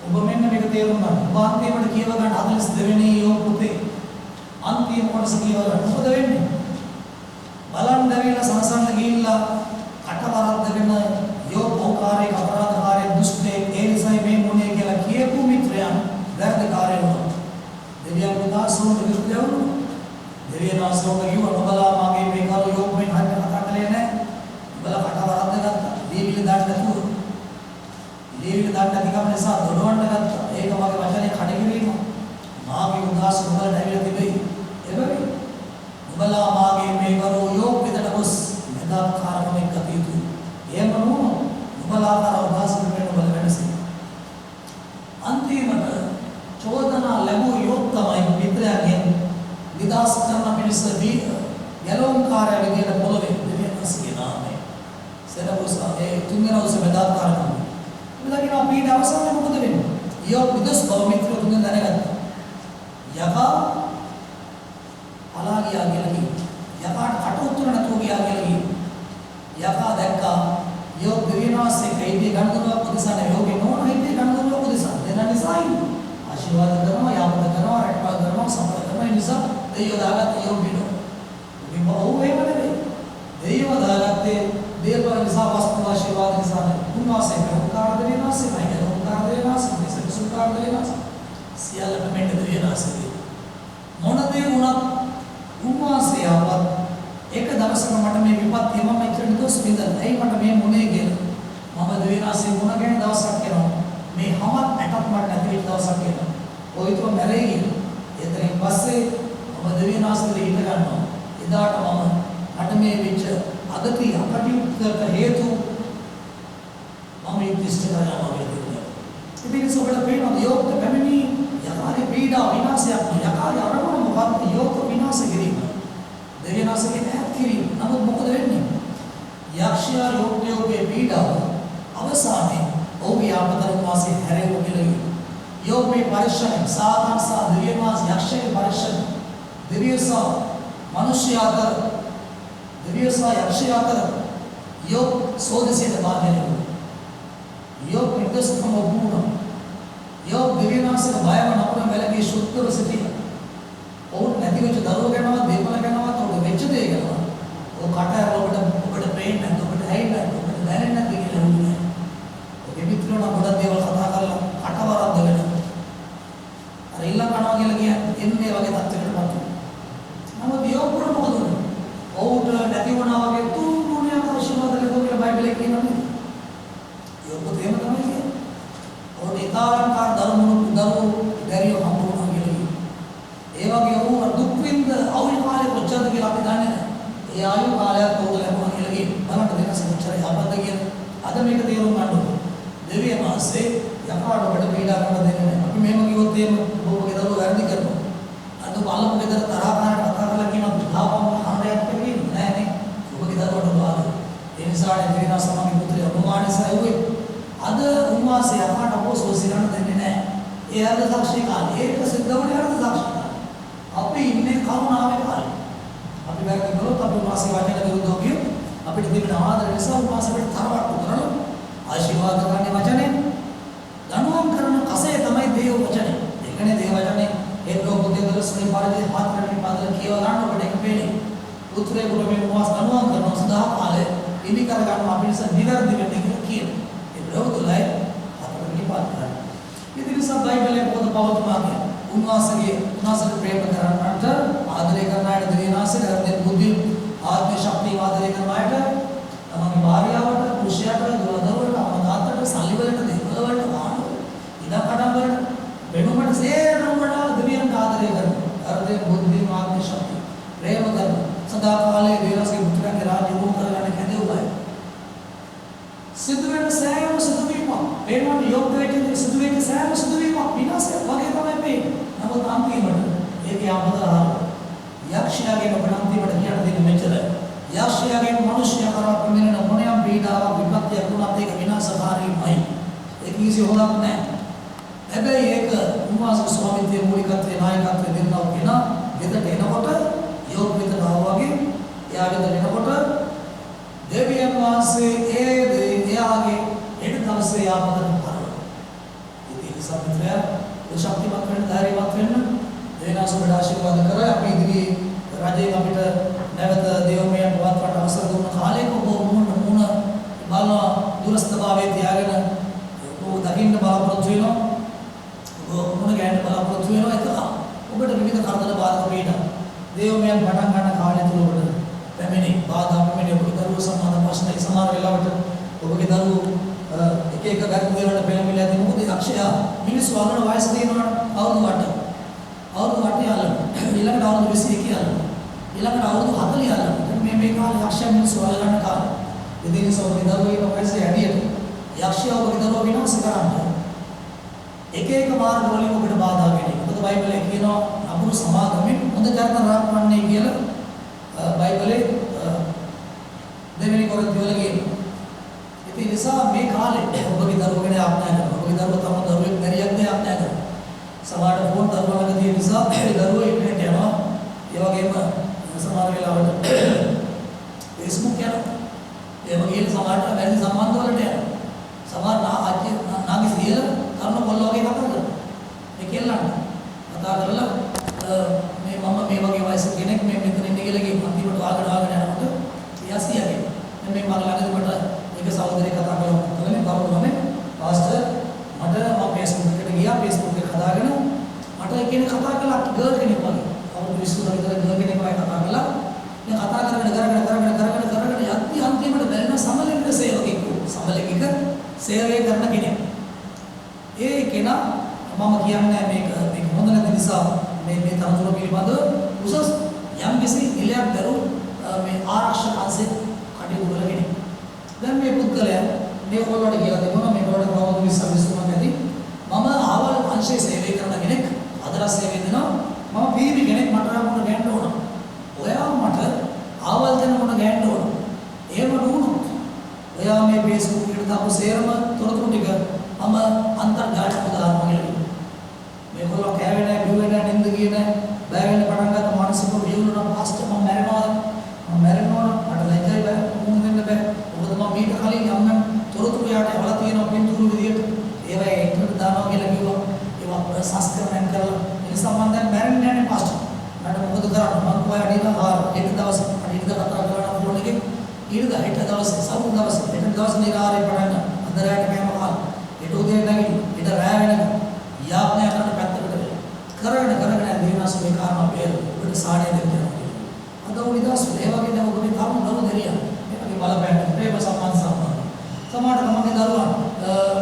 ඔබ මෙන්න මේක තේරුම් ගන්න ඔබ අන්තිමට කියව ගන්න 42 වෙනි යෝග පුතේ අන්තිම කොටස කියව ගන්න මොකද වෙන්නේ බලන් දෙවිලා සංසන්න ගිහිල්ලා කටවරද්ද වෙන යෝගෝකාරී අපරාධකාරී දුෂ්ටේ ඒ නිසා මේ මොනේ කියලා කියපු මිත්‍රයන් වැරදිකාරය වුණා දෙවියන් උදාසෝන විරුද්ධ වුණා දෙවියන් ආසෝන කිව්ව නොබලා මාගේ මේ කාල යෝගයෙන් හරියට කතා කළේ නැහැ බල කටවරද්ද ගත්තා දීවිල දාන්න නැතුව දීවිල දාන්න නැතිකම නිසා දොඩවන්න ගත්තා ඒක මගේ වචනේ කඩකිරීම මාගේ උදාසෝන වල නැවිලා තිබෙයි එබැවින් උබලා මාගේ මේ කරෝ යෝග පිටට ගොස් මෙදාකාරකමෙන් කටයුතු එහෙම නොවුනොත් උබලා කර උදාසන වෙන බල වෙනසයි අන්තිමට චෝදනා ලැබූ යෝග තමයි මිත්‍රයන්ගෙන් විදාස් කරන පිණිස දී යලෝන්කාරය විදියට පොළවේ දෙවියන්ගේ නාමයෙන් සෙනගොසා ඒ තුන්වෙනි මෙදාකාරකම ඉතින් අපි පීඩ අවසානයේ මොකද වෙන්නේ යෝග විදස් බව මිත්‍රයෝ තුන් දැනගත්තා යකා අලා ගියා කියලා කිව්වා. යකාට කට උතුර නැතුව ගියා කියලා කිව්වා. යකා දැක්කා යෝග දෙවියන්වහන්සේ කයිදී ගන්නදුවා පුදිසන යෝගේ නෝන හිතේ ගන්නදුවා පුදිසන. දෙන නිසායි ආශිර්වාද කරනවා යාපත කරනවා රැකවල් කරනවා සම්පත කරනවා ඒ නිසා දෙවියෝ දාගත්ත යෝග බිනෝ. මේ බොහෝ එහෙම නෙවෙයි. දෙවියෝ දාගත්තේ දේව නිසා වස්තු ආශිර්වාද නිසා උන්වහන්සේ උන්කාර දෙවියන්වහන්සේ මයික උන්කාර දෙවියන්වහන්සේ මේ සුන්කාර දෙවියන්වහන්සේ සියල්ලම මෙන්න දෙවියන්වහන්සේ මොන දේ වුණත් උන්වහන්සේ ආවත් එක දවසක මට මේ විපත්තිය මම ඉතින් දොස් විඳලා ඇයි මට මේ මොනේ කියලා මම දෙවියන්වහන්සේ මුණ ගැහෙන දවසක් එනවා මේ හැමත් ඇටක් මට නැති වෙච්ච දවසක් එනවා ඔයිතෝ මැරෙයි කියලා එතනින් පස්සේ මම දෙවියන්වහන්සේට ඉඳ ගන්නවා එදාට මට මේ වෙච්ච අගතිය අපටියුක්තට හේතු මම ඉදිස්ට කරනවා කියලා ඉතින් සොබල පේනවා යෝග පැමිණි යකාගේ පීඩා විනාශයක් යකාගේ අරමුණ මොකක්ද යෝග විනාශ කිරීම දෙවියන්වහන්සේගේ ඈත් කිරීම නමුත් මොකද වෙන්නේ යක්ෂයා යෝගයේ පීඩාව අවසානයේ ඔහුගේ ආපතන වාසයේ හැරෙවු කියලා යෝගයේ පරිශ්‍රම සාධන සා දෙවියන්වහන්සේ යක්ෂයේ පරිශ්‍රම දෙවියන්සා මිනිස්ය අතර දෙවියන්සා යක්ෂය අතර යෝග සෝදසිත බාධනය යෝග නිදස්කම වුණා යෝග දෙවියන්වහන්සේ බයව නපුර වැලකී සුත්තර සිටිය ඔවුන් නැති වෙච්ච දරුවෝ ගැනවත් දේපල ගැනවත් ඔබ වෙච්ච දේ ගැනවත් ඔබ කට ඇරලා ඔබට පේන්නේ නැද්ද ඔබට ඇයි නැද්ද ඔබට දැනෙන්නේ නැද්ද කියලා හුන්නේ ඔබේ මිත්‍රයෝ නම් ගොඩක් ඒ ආයු කාලයක් උදේ ලැබුණා කියලා කියන බලන්න දෙන සුචරය ආපද කියන අද මේක තේරුම් ගන්න ඕනේ. දෙවියන් වහන්සේ යකාට වඩ පීඩා කරන්න දෙන්නේ නැහැ. අපි මේව කිව්වොත් එහෙම ඔබගේ දරුවෝ වැරදි කරනවා. අද බලමු ගෙදර තරහ කරලා කතා කරලා කියනවා ලාභම් හරයක් කියන්නේ නෑ නේ. ඔබගේ දරුවන්ට බාධා. ඒ නිසා දෙවියන් සමග පුත්‍රය ඔබමානසයි අද උන්වහන්සේ යකාට අපෝසෝස් කරන්න දෙන්නේ නැහැ. ඒ අද සාක්ෂි කාලේ ඒක සිද්ධ වුණේ අද සාක්ෂි කාලේ. අපි ඉන්නේ කරුණාවේ කාලේ. අපි වැරදි කළොත් අපි උන්වහන්සේ වචන විරුද්ධව කියොත් අපිට දෙවියන් ආදරය නිසා උන්වහන්සේ අපිට තරවට්ටු කරනවා. ආශිර්වාද කරන්නේ වචනේ. දනුවම් කරන කසේ තමයි දේව වචනේ. ඒකනේ දේව වචනේ ඒ ලෝකයේ දර්ශනේ පාරදී හතරවෙනි පාදල කියව ගන්න ඔබට එක වෙන්නේ. පුත්‍රයෙ ගුණ මේ උන්වහන්සේ දනුවම් කරන සදා කාලේ ඉනි කර ගන්න අපි නිසා නිවැරදි වෙන්නේ කියලා කියනවා. ඒ ප්‍රවෘත්තිලයි හතරවෙනි පාදල. ඉතින් බයිබලයේ පොත පවතුමාගේ උන්වහන්සේගේ ප්‍රේම කරන්නට ආදරය කරන අයට දෙවියන්වහන්සේ කරන බුද්ධි ආත්ම ශක්තිය ආදරය කරන අයට තමන්ගේ භාර්යාවට පුරුෂයාට දරුවන්ට අමතාත්තට සල්ලි වලට දේවල් වලට වාහන ඉඩකඩම් වලට වෙනුමට සේරම වඩා දෙවියන්ට ආදරය කරනවා. අර්ධේ බුද්ධි ආත්ම ශක්තිය ප්‍රේම කරන සදා කාලයේ දෙවියන්ගේ පුත්‍රයන්ගේ රාජ්‍ය වුණ කරගන්න කැදෙව්වයි. සිදුවෙන සෑම සිදුවීමක් වෙනම යොග්ග වෙච්ච සිදුවෙන සෑම සිදුවීමක් විනාශයක් වගේ තමයි මේ. නමුත් අන්තිමට ඒකේ ආපදාහාර යක්ෂයාගේ ප්‍රණාන්තිමට කියන දේ මෙච්චරයි. යක්ෂයාගේ මිනිස්යා කරා ප්‍රමිනන මොනියම් පීඩාවක් විපත්තියක් වුණත් ඒක විනාශකාරීමයි. ඒක කිසි හොලක් නැහැ. හැබැයි ඒක උන්වහන්සේ ස්වාමීත්වයේ මූලිකත්වයේ නායකත්වයේ දෙන්නා කෙනා ගෙදරට එනකොට යොග් විතර ආවගේ එයාගෙන් එනකොට දෙවියන් වහන්සේ එයාගේ එඩ දවසේ ආපදන කරනවා. ඉතින් සම්පූර්ණය ශක්තිමත් වෙන්න ධෛර්යවත් වෙන්න දෙවියන්සුන්ට ආශිර්වාද කරලා අපි ඉදිරියේ රජයෙන් අපිට නැවත දේවමයන් පවත්වන්න අවසර දුන්න කාලයක ඔබ මුණ බලන දුරස්ථභාවයේ තියාගෙන ඔබ දකින්න බලාපොරොත්තු වෙනවා. ඔබ මුණ ගැහෙන්න බලාපොරොත්තු වෙනවා. ඒක ඔබට විවිධ කරදර බාධා පීඩා දේවමයන් පටන් ගන්න කාලය තුල ඔබට පැමිණි බාධා පැමිණි ඔබගේ දරුවෝ සම්බන්ධ ප්‍රශ්න සමහර වෙලාවට ඔබගේ දරුවෝ එක එක ගර්භ වේලට පෙළඹිලා තියෙන මොකද අක්ෂයා මිනිස්සු අරන වයස දෙනවනේ අවුරුදු 8 යාළුවෝ ඊළඟට අවුරුදු 21 යාළුවෝ ඊළඟට අවුරුදු 40 යාළුවෝ මේ කාලේ අක්ෂයා මිනිස්සු අරගන්න කාලේ ඉතින් ඔබගේ දරුවෝ ඉන්න වයසේ ඇඩියට යක්ෂයා ඔබගේ දරුවෝ විනාශ කරන්නේ එක එක මාර්ග වලින් ඔබට බාධා වෙන්නේ මොකද බයිබලයේ කියනවා අමුරු සමාගමෙන් හොඳ චරිත රාක්වන්නේ කියලා බයිබලයේ දෙවෙනි කොරින්ති වල කියනවා. ඉතින් නිසා මේ කාලේ ඔබගේ දරුවෝ ගැන ආඥා කරනවා. ඔබගේ දරුවෝ තම දරුවෙක් මැරියක් නේ ආඥා කරනවා. සමහර ෆෝන් දරුවා ළඟ තියෙන නිසා දරුවෝ ඉන්ටර්නෙට් යනවා. ඒ වගේම සමහර වෙලාවට Facebook යනවා. ඒ වගේම සමහරට වැරදි සම්බන්ධ වලට යනවා. සමහර නාගි සියල තරුණ කොල්ලෝ වගේ කතා කරනවා. මේ කෙල්ලන්ට කතා කරලා මේ මම මේ වගේ වයසක කෙනෙක් මේ මෙතන ඉන්නේ කියලා කියනවා. අන්තිමට ආගෙන යනකොට යසියගේ මේ මම ළඟදී මට එක සහෝදරයෙක් කතා කරලා මේ බබුනේ පාස්ටර් මට මම Facebook එකට ගියා Facebook එක හදාගෙන මට එක්කෙනෙක් කතා කළා ගර්ල් කෙනෙක් වගේ අවුරුදු 20 විතර ගර්ල් කෙනෙක් වගේ කතා කළා මේ කතා කරගෙන යද්දි අන්තිමට බැලුණ සමලිංගික සේවකෙක් සමලිංගික සේවය කරන කෙනෙක් ඒ කෙනා මම කියන්නේ මේක හොඳ නැති නිසා මේ තනතුර පිළිබඳව උසස් යම් කිසි නිලයක් දරුවෝ මේ ආරක්ෂක අංශේ කටයුතු කරන කෙනෙක්. දැන් මේ පුද්ගලයා මේ කොල්ලට කියලා දෙනවා මේ කොල්ලට කවුරුද විශ්වාසුමක් ඇති. මම ආවල් අංශයේ සේවය කරන කෙනෙක් අදරස් සේවය දෙනවා. මම පීවි කෙනෙක් මට මුණ ගැන්න ඕන. ඔයා මට ආවල් දෙන මුණ ගැන්න ඕන. එහෙම නුනොත් ඔයා මේ Facebook එකට දාපු සේරම තොරතුරු ටික මම අන්තර්ජාලයට දානවා කියලා. මේ කොල්ල කෑවේ නැහැ, බිව්වේ නැහැ, නින්ද ගියේ නැහැ. බය වෙන්න පටන් ගත්ත මානසික වියුණුන පාස්ටර් මම මැරෙනවා මට ලැජ්ජයි බෑ මුහුණ දෙන්න බෑ මොකද මම මීට කලින් යම් තොරතුරු යාට එවලා තියෙනවා පින්තුරු විදියට ඒවා එකට දානවා කියලා කිව්වා ඒවා සංස්කරණය කරලා ඒ සම්බන්ධයෙන් මැරෙන්නේ නැහැ පාස්ටර් මට මොකද කරන්න මම කොහේ අඩිලා ආර එක දවස් අඩියක කතා කරලා ෆෝන් එකේ ඊළඟ හෙට දවසේ සමුන් දවසේ හෙට දවස් නිරාරේ පටන් අන්දරයට කෑම කාලා හෙට උදේ නැගිටින්න හෙට රැ වෙනකම් යාඥා කරන පැත්තකට කරගෙන දිනස් මේ කාරණා පෙර උඩ සාඩේ දෙන්න අද උනිදාස් වේවගේ නම් ඔබේ තාම නම දෙරියා ඒකේ බලපෑම ප්‍රේම සම්බන්ධ සමාන තමන්ගේ දරුවා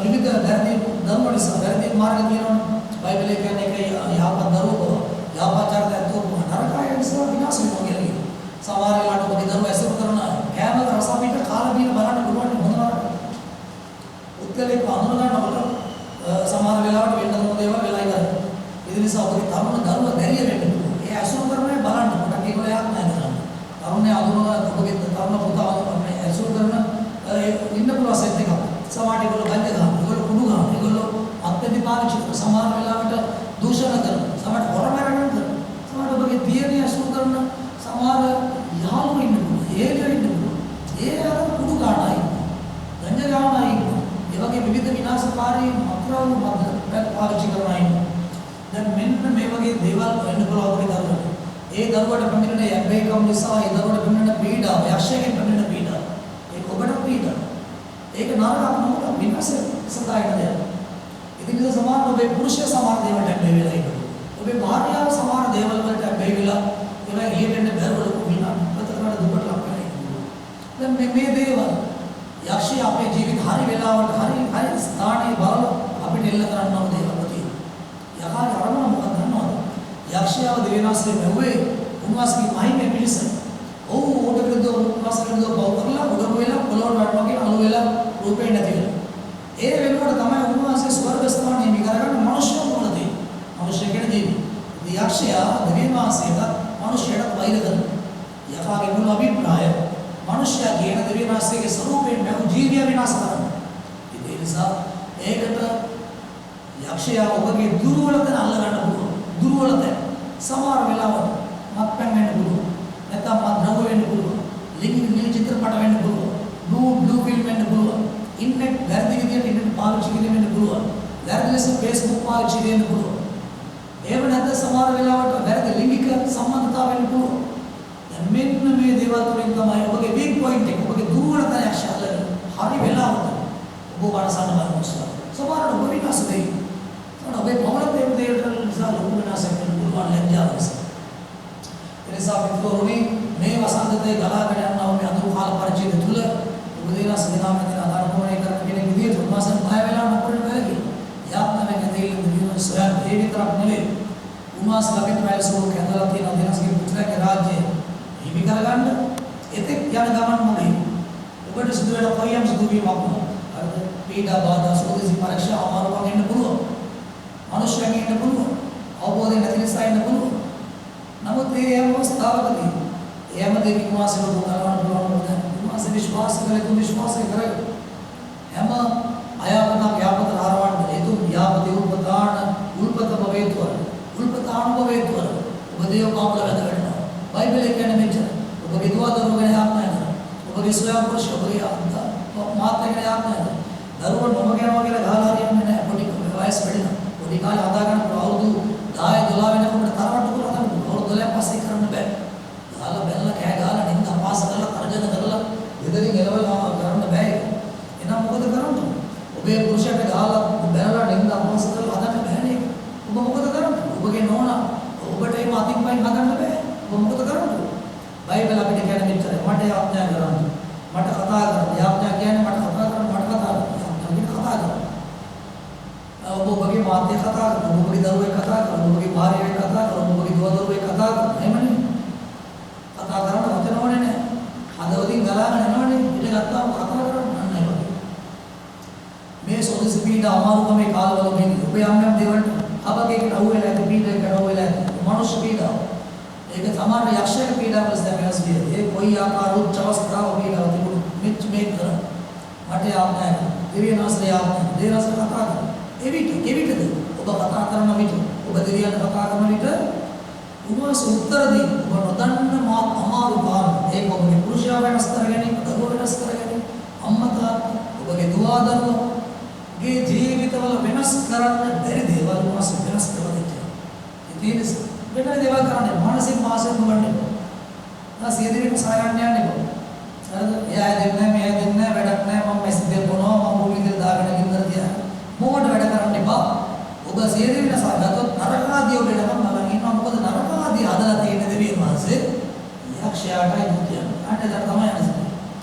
විවිධ ධර්මයේ ධර්ම නිසා ධර්මයේ මාර්ග තියෙනවා බයිබලයේ කියන්නේ යහපත් දරුවෝ යහපත් චරිතයෝ නරකය නිසා විනාශ වෙනවා කියලා කියනවා සමහර වෙලාවට ඔබගේ දරුවෝ ඇසුරු කරන කෑම රස අපිට කාලා බීලා බලන්න පුළුවන් හොඳනවාට. උත්කලේක අඳුන ගන්නකොට සමහර වෙලාවට වෙන්න ඕන දේවල් වෙලා ඉවරයි. ඒ නිසා ඔබගේ තරුණ දරුවා දැරිය වෙන්න පුළුවන්. ඒ ඇසුරු කරන්නේ බලන්න කොට ඒගොල්ලෝ යක් නැහැ කරන්නේ. තරුණයා අඳුන ඔබගේ තරුණ පුතා අඳුන ඇසුරු කරන ඉන්න පුළුවන් සෙට් එකක්. සමහර ඒගොල්ලෝ ගන්න ගන්න. ඒගොල්ලෝ කුඩු ගන්න. ඒගොල්ලෝ අත්දැකි පාවිච්චි කරන සමහර වෙලාවට දූෂණ කරන. සමහර හොරමරණ කරන. සමහර ඔබගේ දියණිය ඇසුරු කරන සමහර යාළුවෝ ඉන්න පුළුවන්. ඒකෙ ඉන්න පුළුවන්. ඒ අර කුඩු ගන්නයි. ගංජා ගන්නයි. ඒ වගේ විවිධ විනාශකාරී මත්ද්‍රව්‍ය පාවිච්චි කරනයි. දැන් මෙන්න මේ වගේ දේවල් වෙන්න පුළුවන් ඔබේ දරුවට. ඒ දරුවට පැමිණෙන යැපේකම් නිසා ඒ දරුවට පැමිණෙන පීඩාව, යක්ෂයෙන් පැමිණෙන පීඩාව. ඒක ඔබට පීඩාව. ඒක නරකක් නෙවෙයි විනාශය සඳහා එන දෙයක්. ඉතින් ඒක සමාන ඔබේ පුරුෂය සමාන දේවල්ට මේ වෙලා ඉන්නවා. ඔබේ භාර්යාව සමාන දේවල් වලට මේ වෙලා ඒවා ඉහෙන්න බැරුවලු විනා පතරකට දුකට ලක් වෙලා ඉන්නවා. දැන් මේ දේවල් යක්ෂය අපේ ජීවිත හරි වෙලාවට හරි ස්ථානයේ බලලා අපිට එල්ල කරන්නව දේවල් තියෙනවා. යකාගේ අරමුණ මොකක්ද දන්නවද? යක්ෂයව දෙවියන්සේ මෙව්වේ උන්වහන්සේගේ මහිමේ පිණිස. ඔව් උඩ විරුද්ධව උන්වහන්සේ විරුද්ධව බව කරලා උඩ වෙලා පොළොවට වටනවා කියන අලු වෙලා රූපේ නැති වෙනවා. ඒ වෙනකොට තමයි උන්වහන්සේ ස්වර්ග ස්ථානයේ මේ කරගන්න මනුෂ්‍ය මොනදී. මනුෂ්‍ය කියන ජීවි. ඉතින් යක්ෂයා දෙවියන්සේට මනුෂ්‍යයට වෛර කරනවා. යකාගේ මුල් අභිප්‍රාය මනුෂ්‍යයා කියන දෙවියන්සේගේ ස්වરૂපයෙන් මෙව ජීවිය විනාශ කරනවා. ඉතින් ඒ නිසා ඒකට යක්ෂයා ඔබගේ දුර්වලතන අල්ල ගන්න පුළුවන්. දුර්වලතන සමහර වෙලාවට මත්පැන් වෙන්න පුළුවන්. නැත්නම් මත්ද්‍රව්‍ය වෙන්න පුළුවන්. ලිංගික චිත්‍රපට වෙන්න පුළුවන්. බ්ලූ ෆිල්ම් වෙන්න පුළුවන්. ඉන්ටර්නෙට් වැරදි විදියට ඉන්ටර්නෙට් පාවිච්චි කිරීම වෙන්න පුළුවන්. වැරදි ලෙස Facebook පාවිච්චි වෙන්න පුළුවන්. එහෙම නැත්නම් සමහර වෙලාවට වැරදි ලිංගික සම්බන්ධතාව වෙන්න පුළුවන්. දැන් මෙන්න මේ දේවල් වලින් තමයි ඔබගේ weak point එක ඔබගේ දුර්වලතන යක්ෂයාලන හරි වෙලාවට ඔබ වරසන්න බලනවා. සමහර ඔබ විනාශ වෙයි. ඔබේ පවුලේ මේ දේවල් නිසා ලොකු වෙනසක් වෙන්න පුළුවන් ලැජ්ජාව නිසා. ඒ නිසා පිටුරුනි මේ වසන්තයේ ගලාගෙන යනවා මේ අඳුරු කාල පරිච්ඡේදය තුල ඔබ දේනා සදාමෙන් ආදාරණය කරන කෙනෙක් විදිහට උන්වහන්සේ පය වෙලා නොකරන බැරි. යාත්නාවෙන් ඇදෙන්න දිනන සොයන් ඒ විතරක් නෙවෙයි. උන්වහන්සේ ළඟින් පැලසෝ කැඳලා තියෙන දෙනස්ගේ පුත්‍රයාගේ රාජ්‍යය හිමි කරගන්න එතෙක් යන ගමන් මොකද? ඔබට සිදු වෙන කොයියම් සිදුවීමක් වුණා. අර පීඩා බාධා සෝදිසි පරීක්ෂා අමාරුකම් එන්න පුළුවන්. මනුෂ්‍යයන් ඉන්න පුළුවන්. අවබෝධය නැති නිසා ඉන්න පුළුවන්. නමුත් මේ අවස්ථාවකදී එයම දෙවි කුමාරසේව කරවන්න පුළුවන් මොකද? කුමාරසේ විශ්වාස කරේ තු විශ්වාසය කරේ. හැම අයවතක් යාපත ආරවන්න හේතු යාපති උපදාන උල්පත භවේතුවර. උල්පතාන භවේතුවර. ඔබ දේව කාමල වැඩ වෙනවා. බයිබලයේ කියන්නේ මෙච්චර. ඔබගේ දුවදරුවෝ ගැන ආත්මය කරනවා. ඔබගේ ස්වයං පුරුෂ ඔබගේ මාත්‍ය ගැන ආත්මය කරනවා. දරුවෝ නොම කරනවා කියලා ගහලා හරියන්නේ නැහැ. පොඩි වයස් වැඩිලා. පොඩි කාලේ හදා ගන්න අවුරුදු 10 12 වෙනකොට තරවට්ටු කරලා තමයි අවුරුදු 12ක් පස්සේ කරන්න බෑ. ගාලා බැලලා කෑ ගාලා නින්ද අපාස කරලා තර්ජන කරලා ගෙදරින් එලවලා කරන්න බෑ. එහෙනම් මොකද කරන්නේ? ඔබේ පුරුෂයාට ගාලා බැලලා නින්ද අපාස කරලා හදන්න බෑනේ. ඔබ මොකද කරන්නේ? ඔබගේ නෝනා ඔබට ඒ අතින් පයින් හදන්න බෑ. ඔබ මොකද කරන්නේ? බයිබල් අපිට කියන්නේ මෙච්චරයි. මට යාඥා කරන්න. මට කතා කරන්න. යාඥා කියන්නේ මට කතා කරන්න, මට කතා කරන්න. අපිට කතා කරන්න. ඔබගේ මාත්‍ය කතා කරන, ඔබගේ දරුවෙක් කතා කරන, ඔබගේ භාර්යාවෙක් කතා කරන, ඔබගේ දුවදරුවෙක් කතා කරන. එහෙමනේ. කතා කරන්න වචන ඕනේ නැහැ. හදවතින් ගලාගෙන යනවනේ. ඊට ගත්තාම කතා කරන්න නෑ වගේ. මේ සෝදිසි පීඩා අමාරුකමේ කාලවල වෙන්නේ. ඔබ යම් යම් දේවල් අපගේකට අහුවෙලා ඇති පීඩාවකට අහුවෙලා ඇති. මනුෂ්‍ය පීඩාව. ඒක තමයි යක්ෂක පීඩාව වලදී වෙනස් වෙන්නේ. ඒ කොයි ආකාර උච්ච අවස්ථාව පීඩාව තිබුණු මෙච්ච මේක කරන. මට ආඥාය. දෙවියන්වහන්සේ ආඥාය. දෙවියන්වහන්සේ කතා කරනවා. එවිටද ඔබ කතා කරන විට ඔබ දෙවියන්ට කතා කරන විට උන්වහන්සේ උත්තර දී ඔබ නොදන්න මා අමාරු කාරණා ඒක ඔබගේ පුරුෂයා වෙනස් කරගැනීම, දරුවෝ වෙනස් කරගැනීම, අම්මා තාත්තා ඔබගේ දුවදරුවෝගේ ජීවිතවල වෙනස් කරන්න බැරි දේවල් උන්වහන්සේ වෙනස් කරලා දෙනවා. ඒ නිසා වෙන දේවල් කරන්නේ මානසික මාසෙන් නොවන්නේ. නැස සියදිරියට සායන්න යන්නේ කොහොමද? හරිද? එයා දෙන්නේ නැහැ, මෙයා දෙන්නේ නැහැ, වැඩක් නැහැ, මම මෙසේජ් දෙන්න ඕනවා, මම මොකද විදිහට දාගෙන ඉන්නද කියලා. මොකට වැඩ කරන්න එපා. ඔබ සියදිරි වෙනසා ගත්තොත් නරකාදී ඔබ වෙනකම් බලන් ඉන්නවා. මොකද නරකාදී හදලා තියෙන දෙවියන් වහන්සේ යක්ෂයාටයි මුතියන්. අන්න ඒක තමයි අනිත්.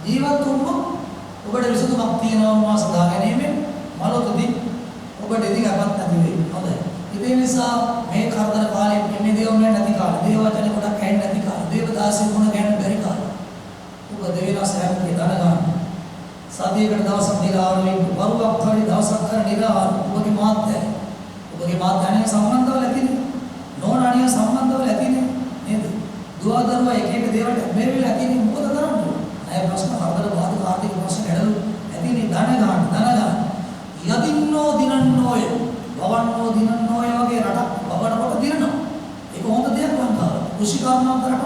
ජීවත් වුණොත් ඔබට විසඳුමක් තියෙනවා මාස දාගෙනීමෙන් මලොතදී ඔබට ඉතින් අපත් නැති වෙයි. හොඳයි. ඒ නිසා මේ කරදර කාලේ මේ දේවල් නැති කාලේ, දේව වචන කොටක් ඇහෙන්නේ නැති කාලේ, දේව දාසෙ මොන ගැන බැරි දෙවියන් සෑම කෙනා ගන්න. සතියකට දවසක් නිරාහාර වෙන්න. වරුවක් හරි දවසක් හරි නිරාහාර. ඔබගේ මාත්‍යණය සම්බන්ධව ඇතිනේ. නෝනාණිය සම්බන්ධව ඇතිනේ. නේද? දුව දරුවා එක එක දේවල්ට මේ වෙලාව ඇතිනේ. මොකද කරන්නේ? අය ප්‍රශ්න හතර බාධක ආර්ථික ප්‍රශ්න ගැටලු ඇතිනේ. ධන ගන්න. යදින්නෝ දිනන්නෝය. වවන්නෝ දිනන්නෝය වගේ රටක් බබනකොට දිනනවා. ඒක හොඳ දෙයක් වන්දා. කෘෂිකාර්මික රටක්.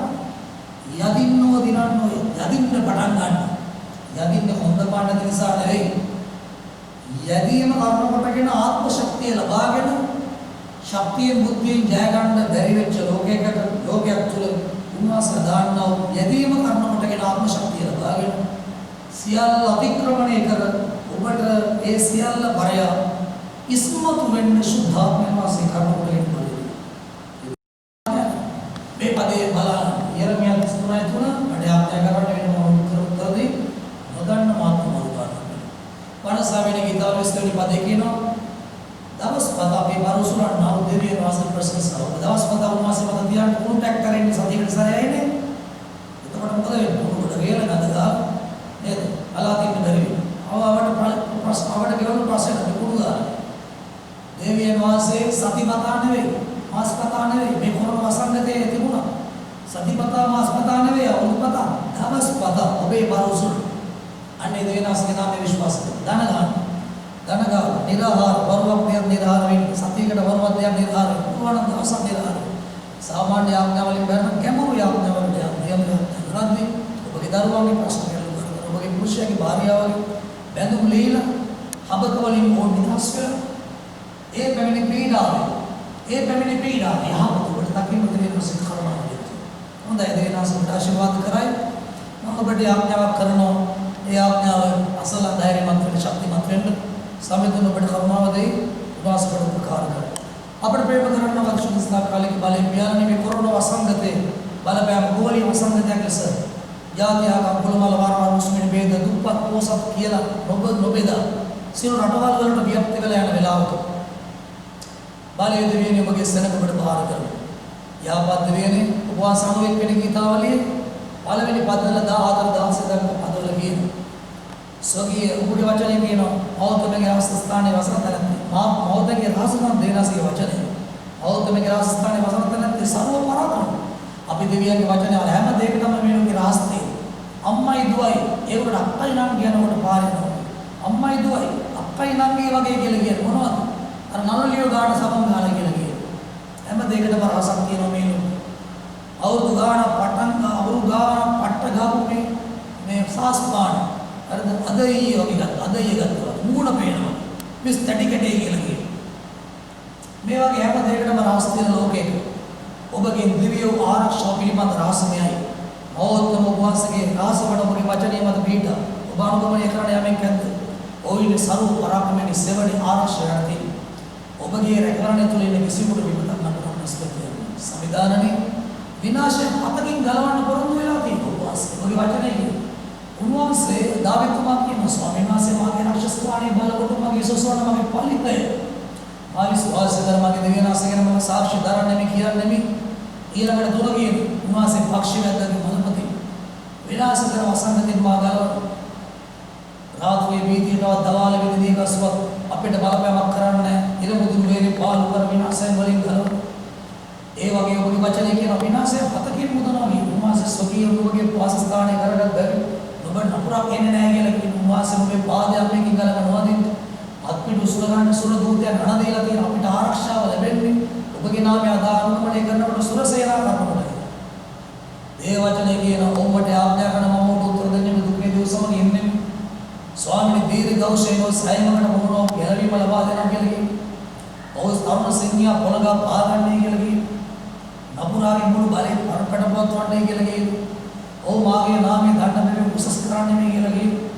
යදින්නෝ දිනන්නෝය. යදින්න පටන් ගන්න. යදින්න හොඳ පාඩක නිසා නෙවෙයි. යදීම කර්ම කොටගෙන ආත්ම ශක්තිය ලබාගෙන ශක්තියෙන් බුද්ධියෙන් ජය ගන්න බැරි වෙච්ච ලෝකයක් තුල උන්වහන්සේ දාන්නා යදීම කර්ම කොටගෙන ආත්ම ශක්තිය ලබාගෙන සියල්ල අතික්‍රමණය කර ඔබට ඒ සියල්ල බරය ඉස්මතු වෙන්න සුද්ධාත්මයන් වාසේ කර්ම කොටගෙන බලන්න. මේ පදේ බලන්න යර්මියා 33:3 අඩයාත්‍ය කරන්න වෙන උත්තරදී නොදන්න මාත්ම වරුකාරයි. වනසාවෙන ගීතාව විස්තරි පදේ කියනවා දවස් පත අපේ පරිසරණ නාව දෙවියන් වාසන ප්‍රශංසාව. දවස් පත උන්වහන්සේ මත තියන්න කොන්ටැක්ට් කරන්නේ සතියකට සැරයයිනේ. එතකොට මොකද වෙන්නේ? උඩ වේල ගඳගා නේද? අලාතින් බැරි. අවවට ගෙවන ප්‍රශ්න තිබුණා. දෙවියන් වාසයේ සතිපතා නෙවෙයි, මාස්පතා නෙවෙයි. මේ කොරණ වසංගතයේ තිබුණා. සතිපතා මාස්පතා නෙවෙයි, අවුල්පතා. දවස්පතා ඔබේ පරිසරණ. අන්නේ දෙවියන් වාසයේ නාමයේ විශ්වාස කරනවා. දනගා නිරාහාර වරුවක් දෙයක් නිරාහාර වෙන්න සතියකට වරුවක් දෙයක් නිරාහාර වෙනවා නම් දවසක් නිරාහාර සාමාන්‍ය ආඥාවලින් බැලන කැමරු ආඥාවලට යන්නේ ඔබගේ දරුවන්ගේ ප්‍රශ්න ගැටලු කරන ඔබගේ පුරුෂයාගේ භාර්යාවගේ බැඳුම් ලීලා හබක වලින් ඕන නිදහස් කරන ඒ පැමිණි පීඩාව යහපත ඔබට දකින්න දෙන සිත් කරනවා හොඳයි දෙවියන්සට ආශිර්වාද කරයි මම ඔබට ආඥාවක් කරනවා ඒ ආඥාව අසල ධෛර්යමත් වෙන්න ශක්තිමත් වෙන්න සමිතුන් ඔබට කරුණාව දෙයි උදාසකට උපකාර කර. අපට ප්‍රේම කරන වක්ෂිස්ලා කාලේ බලයෙන් පියාණනි මේ කොරෝනා වසංගතේ බලපෑම ගෝලීය වසංගතයක් ලෙස ජාතියාක කුලමල වරවල් මුස්ලිම් ભેද දුප්පත් පොසත් කියලා නොබෙදා සියලු රටවල් වලට ව්‍යාප්ත වෙලා යන වෙලාවක බලයේ දෙවියනි ඔබගේ සෙනඟ ඔබට බාර කරනවා. යාපත් දෙවියනි ඔබ වාසනාවෙන් වෙන ගීතාවලියේ පළවෙනි පදවල 14 16 දක්වා පදවල කියනවා. සෝගිය උඹේ වචනේ කියනවා මෞතමගේ අවස්ථානේ වසන්තනත් මෞතගේ රහසනම් දේනාසිගේ වචනේ මෞතමගේ අවස්ථානේ වසන්තනත් සර්ව පරාක්‍රම අපි දෙවියන්ගේ වචනේ අර හැම දෙයකටම මේනෝගේ රහස්තේ අම්මයි දුවයි ඒකට අප්පයි නම් කියනකොට පාරේනවා අම්මයි දුවයි අප්පයි නම් වගේ කියලා කියන මොනවද අර නළලියෝ ගාන සමන් ගාලා කියලා කියන හැම දෙයකටම රහසක් තියෙනවා මේනෝ අවුරුදු ගාන පට්ට ගාපු මේ සාස්පාන අද ගත්තා මූණ පේනවා මිස් තටි කැටේ කියලා කියනවා මේ වගේ හැම දෙයකටම රහස් තියෙන ලෝකයක ඔබගේ දිව්‍ය ආරක්ෂාව පිළිබඳ රහසමයයි මෞතම වහන්සේගේ රහසකට ඔබගේ වචනය මත පිට ඔබ අනුගමනය කරන යමෙක් ඇද්ද ඔයිනේ සරු පරාක්‍රමයේ සෙවණි ආරක්ෂාවක් තියෙන ඔබගේ රැකවරණය තුළ ඉන්න කිසිමුට විපතක් නතරක් නැස්කතිය සංවිධානයේ විනාශය අතකින් ගලවන්න පොරොන්දු වෙලා තියෙනවා ඔබගේ වචනය කියනවා උන්වහන්සේ දාවිතුමා කියන ස්වාමීන් වහන්සේ මාගේ රක්ෂස්ථානයේ බලකොට මගේ සොසවන මගේ පල්ලිකය ආවිශ්වාස ධර්මයේ දෙවියන්වහන්සේ ගැන මම සාක්ෂි දරන්නේ මේ කියන්නේ මේ ඊළඟට දුර කියන උන්වහන්සේ පක්ෂවැද්දගේ මලපති විනාශ කර වසංගතින් මාගල රාත්‍රියේ වීදියේවත් දවාල විදිහේ කස්වත් අපිට බලපෑමක් කරන්නේ ඉරමුදුන් වේලේ පාලු කර විනාශයෙන් වලින් ගලව ඒ වගේ ඔබගේ වචනේ කියන විනාශය අතකින් මුදනවා කියන උන්වහන්සේ ස්වකීය ඔබගේ වාසස්ථානයේ කරගත් බැරි ඔබ නපුරක් එන්නේ නැහැ කියලා කියන උන්වහන්සේ ඔබේ පාදයක් මේකින් ගලක නොවදින්න අත්පිට උසුල ගන්න සුර දූතයන් හණ දීලා තියෙන අපිට ආරක්ෂාව ලැබෙන්නේ ඔබගේ නාමය අදාළවමනේ කරනකොට සුරසේනා කරනකොට ඒ වචනේ කියන ඔබට ආඥා කරන මම ඔබට උත්තර දෙන්නේ දුකේ දෝෂම ඉන්නේ ස්වාමීන් දීර්ඝෞෂේනෝ සයමකට මොනෝ ගැලවීම ලබා දෙනවා කියලා කියනවා ඔව් තරුණ සිංහියා පොළගා පාගන්නේ කියලා කියනවා නපුරාගේ මුළු බලේ පරකට පොත්වන්නේ කියලා කියනවා ඔව් මාගේ නාමයේ දඬ මෙමෙ උසස් කරන්නේ මේ කියලා කියනවා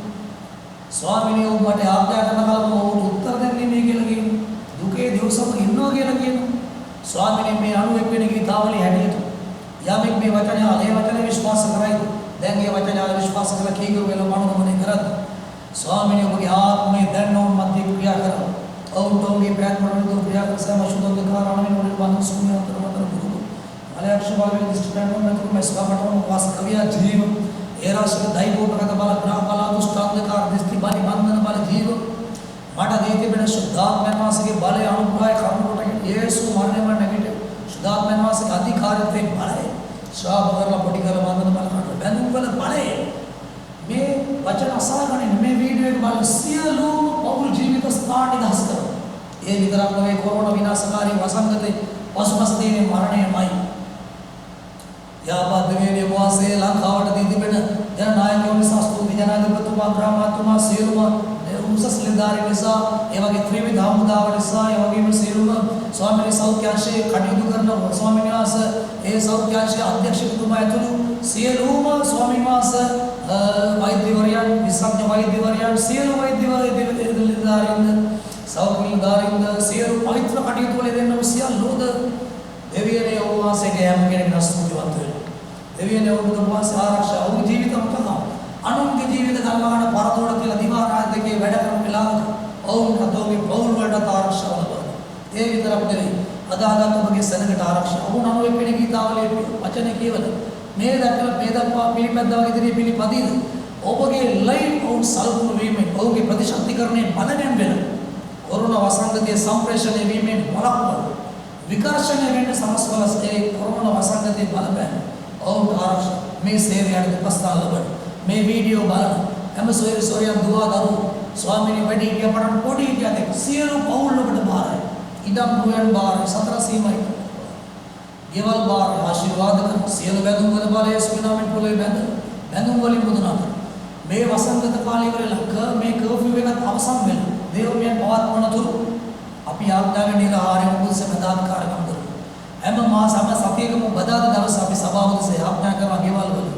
ස්වාමීනි ඔබට ආඥා කරන කලම ඔබට උත්තර දෙන්නේ මේ කියලා කියනවා දුකේ දෝෂම ඉන්නවා කියලා කියනවා ස්වාමීනි මේ 91 වෙනි ගීතාවලිය හැටියට යමෙක් මේ වචනේ අලේ වචනේ විශ්වාස කරයි දැන් මේ වචනේ අලේ විශ්වාස කරලා කීකරු වෙලා මනෝගමනය කරත් ස්වාමීනි ඔබගේ ආත්මේ දැන්නෝ මැද ක්‍රියා කරනවා ඔවුන්ගේ ප්‍රාර්ථනාවලදී ක්‍රියා කරසම සුදුක කාරණාවෙන් වල බඳ සුමියතර මතර බුදු අලයක්ෂ බලයෙන් දිස්ත්‍රාණය මතර මෙස්වාපටම වාස කවියා ජීව ඒරාශික දෛවෝපගත බල බ්‍රහ්මබල දුෂ්ටාන්ධකාර දෘෂ්ටි බල බන්ධන බල ජීව මට දී තිබෙන ශුද්ධාත්මයන් වහන්සේගේ බලය අනුග්‍රහය කරුණ කොටගෙන යේසු මරණයම නැගිට ශුද්ධාත්මයන් වහන්සේගේ අධිකාරීත්වයෙන් බලය ශ්‍රාව කරලා පොඩි කරලා බන්ධන බල කඩ බැඳුම් වල බලය මේ වචන අසාගන්නේ මේ වීඩියෝ එක බලන සියලුම පෞල් ජීවිත ස්ථාන නිදහස් කරනවා. ඒ විතරක් නෙවෙයි කොරෝනා විනාශකාරී වසංගතේ පසුපස්තීනේ මරණයමයි. යාපද්දවේදී වාසයේ ලංකාවට දී තිබෙන ජනනායකයෝ නිසා ස්තුති ජනාධිපතිතුමා ග්‍රාමතුමා සියලුම උසස් නිලධාරීන් නිසා ඒ වගේ ත්‍රිවිධ හමුදාව නිසා ඒ වගේම සියලුම ස්වාමීන් සෞඛ්‍යාංශයේ කටයුතු කරන ස්වාමීන් වහන්සේ ඒ සෞඛ්‍යාංශයේ අධ්‍යක්ෂකතුමා ඇතුළු සියලුම ස්වාමීන් වහන්සේ වෛද්‍යවරයන් විශේෂඥ වෛද්‍යවරයන් සියලු වෛද්‍යවරයන් නිලධාරීන් සෞඛ්‍ය නිලධාරීන් සියලු පවිත්‍ර කටයුතු වල දෙන්නම සියල්ලෝද දෙවියනේ ඔබවහන්සේගේ හැම කෙනෙක්ම ස්තුතිවන්ත වෙනවා. දෙවියනේ ඔබවහන්සේ ආරක්ෂා ඔබ ජීවිතම කරනවා. අනුන්ගේ ජීවිත ගල්වහන පරතෝඩ කියලා දිවා රාජ දෙකේ වැඩ කරන වෙලාවක ඔවුන් කතෝගේ පෞල් වලට ආරක්ෂාව ලබනවා. ඒ විතරක් නෙවෙයි අදාගත් ඔබගේ සෙනඟට ආරක්ෂාව. ඔබ නම එක්කෙනෙ ගීතාවලියේ වචන කියවල මේ දැක්කලා මේ දක්වා පිළිපැද්දා ඉදිරියේ පිළිපදීද ඔබගේ ලයින් ඔවුන් සල්පුණු වීමෙන් ඔහුගේ ප්‍රතිශක්තිකරණය බලයෙන් වෙන කොරෝනා වසංගතයේ සම්ප්‍රේෂණය වීමෙන් වළක්වන විකර්ෂණය වෙන්න සමස්වලස් ඒ කොරෝනා වසංගතයේ බලපෑම ඔවුන් ආරක්ෂා මේ සේවයට උපස්ථාන ලබන මේ වීඩියෝ බලන හැම සොයරියන් දුවා දරුවෝ ස්වාමීනි වැඩි හිටිය පටන් පොඩි හිටියද සියලු පවුල් ඔබට බාරයි ඉදම් නුයන් බාරයි සතර සීමයි ගෙවල් බාරයි ආශිර්වාද කරන සියලු බැඳුම් වල බලය යේසුස් නාමයෙන් පොළේ බැඳුම් වලින් මුදුනා මේ වසංගත කාලය වල මේ කර්ෆියු එකත් අවසන් වෙනවා දේවමියන් පවත්වන තුරු අපි ආඥාවෙන් ආහාරය මුල්ස බදාත්කාරකම් කරමු හැම මාසම සතියකම බදාද දවස් අපි සභාව උදෙසා ආඥා කරන ගෙවල් වල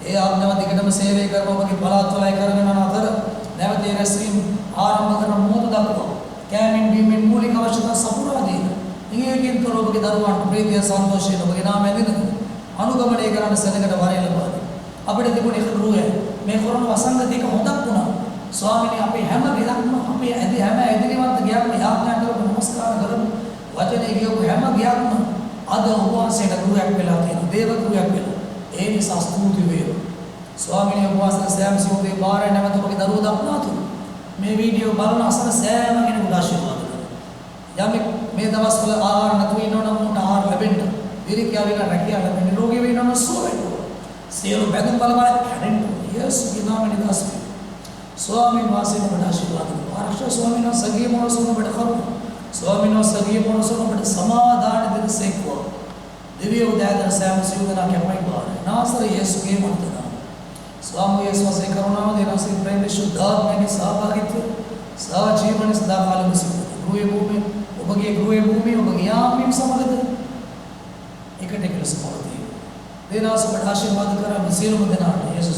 ඒ ආඥාව දිගටම සේවය කරන ඔබගේ පළාත්වලයි කරගෙන යන අතර නැවත ඒ රැස්වීම ආරම්භ කරන මොහොත දක්වා කෑමෙන් බීමෙන් මූලික අවශ්‍යතා සපුරා දෙන්න. ඊයකින් තොර ඔබගේ දරුවන්ට ප්‍රීතිය සන්තෝෂයෙන් ඔබගේ නාමය දෙන්න. අනුගමනය කරන්න සෙනඟට වරය ලබා දෙන්න. අපිට තිබුණේ ගෘහය මේ කොරෝනා වසංගතයක හොඳක් වුණා. ස්වාමීනි අපි හැම වෙලක්ම අපි හැම ඇදිරිවන්ත ගියක්ම යාඥා කරමු නමස්කාර කරමු. වචනේ කියපු හැම ගියක්ම අද ඔබ වහන්සේට ගෘහයක් වෙලා තියෙනවා. දේව ගෘහයක් වෙලා. ඒ නිසා ස්තුති වේවා. ස්වාමීනි ඔබ වහන්සේ සෑම සිවුරේ බාරය නැවත ඔබගේ දරුවෝ දක්නාතු. මේ වීඩියෝ බලන අසන සෑම කෙනෙකුට ආශිර්වාද කරනවා. යම් මේ දවස්වල ආහාර නැතුව ඉන්නවනම් උන්ට ආහාර ලැබෙන්න. විරිකියා වෙන රැකියාව ලැබෙන්න. රෝගී වෙනවනම් සුව වෙන්න. සියලු බැඳුම් බල කැඩෙන්න. යේසුගේ නාමයෙන් දහස් වේ. ස්වාමීන් වහන්සේ ඔබට ආශිර්වාද කරනවා. ආරක්ෂා ස්වාමීන් වහන්සේ සගිය මොනසොන ඔබට කරුණ. ස්වාමීන් වහන්සේ සගිය මොනසොන ඔබට සමාදාන දෙනසේකෝ. දිව්‍ය උදෑසන සෑම සිවුදනා කැපයි බාර. නාසර යේසුගේ මන්ත්‍රණ. स्वामी यीशु से करुणा देना से प्रेम शुद्धात्मा की सहभागित्व सहजीवन सदा काल में गृह भूमि उबगे गृह भूमि उबगे आमीम समगत एकटे ಕೆಲಸ ಮಾಡುತ್ತೀವಿ ದೇನಾಸ ಆಶೀರ್ವಾದ ಕರ ಮಸೀರು ಮದನ ಯೇಸು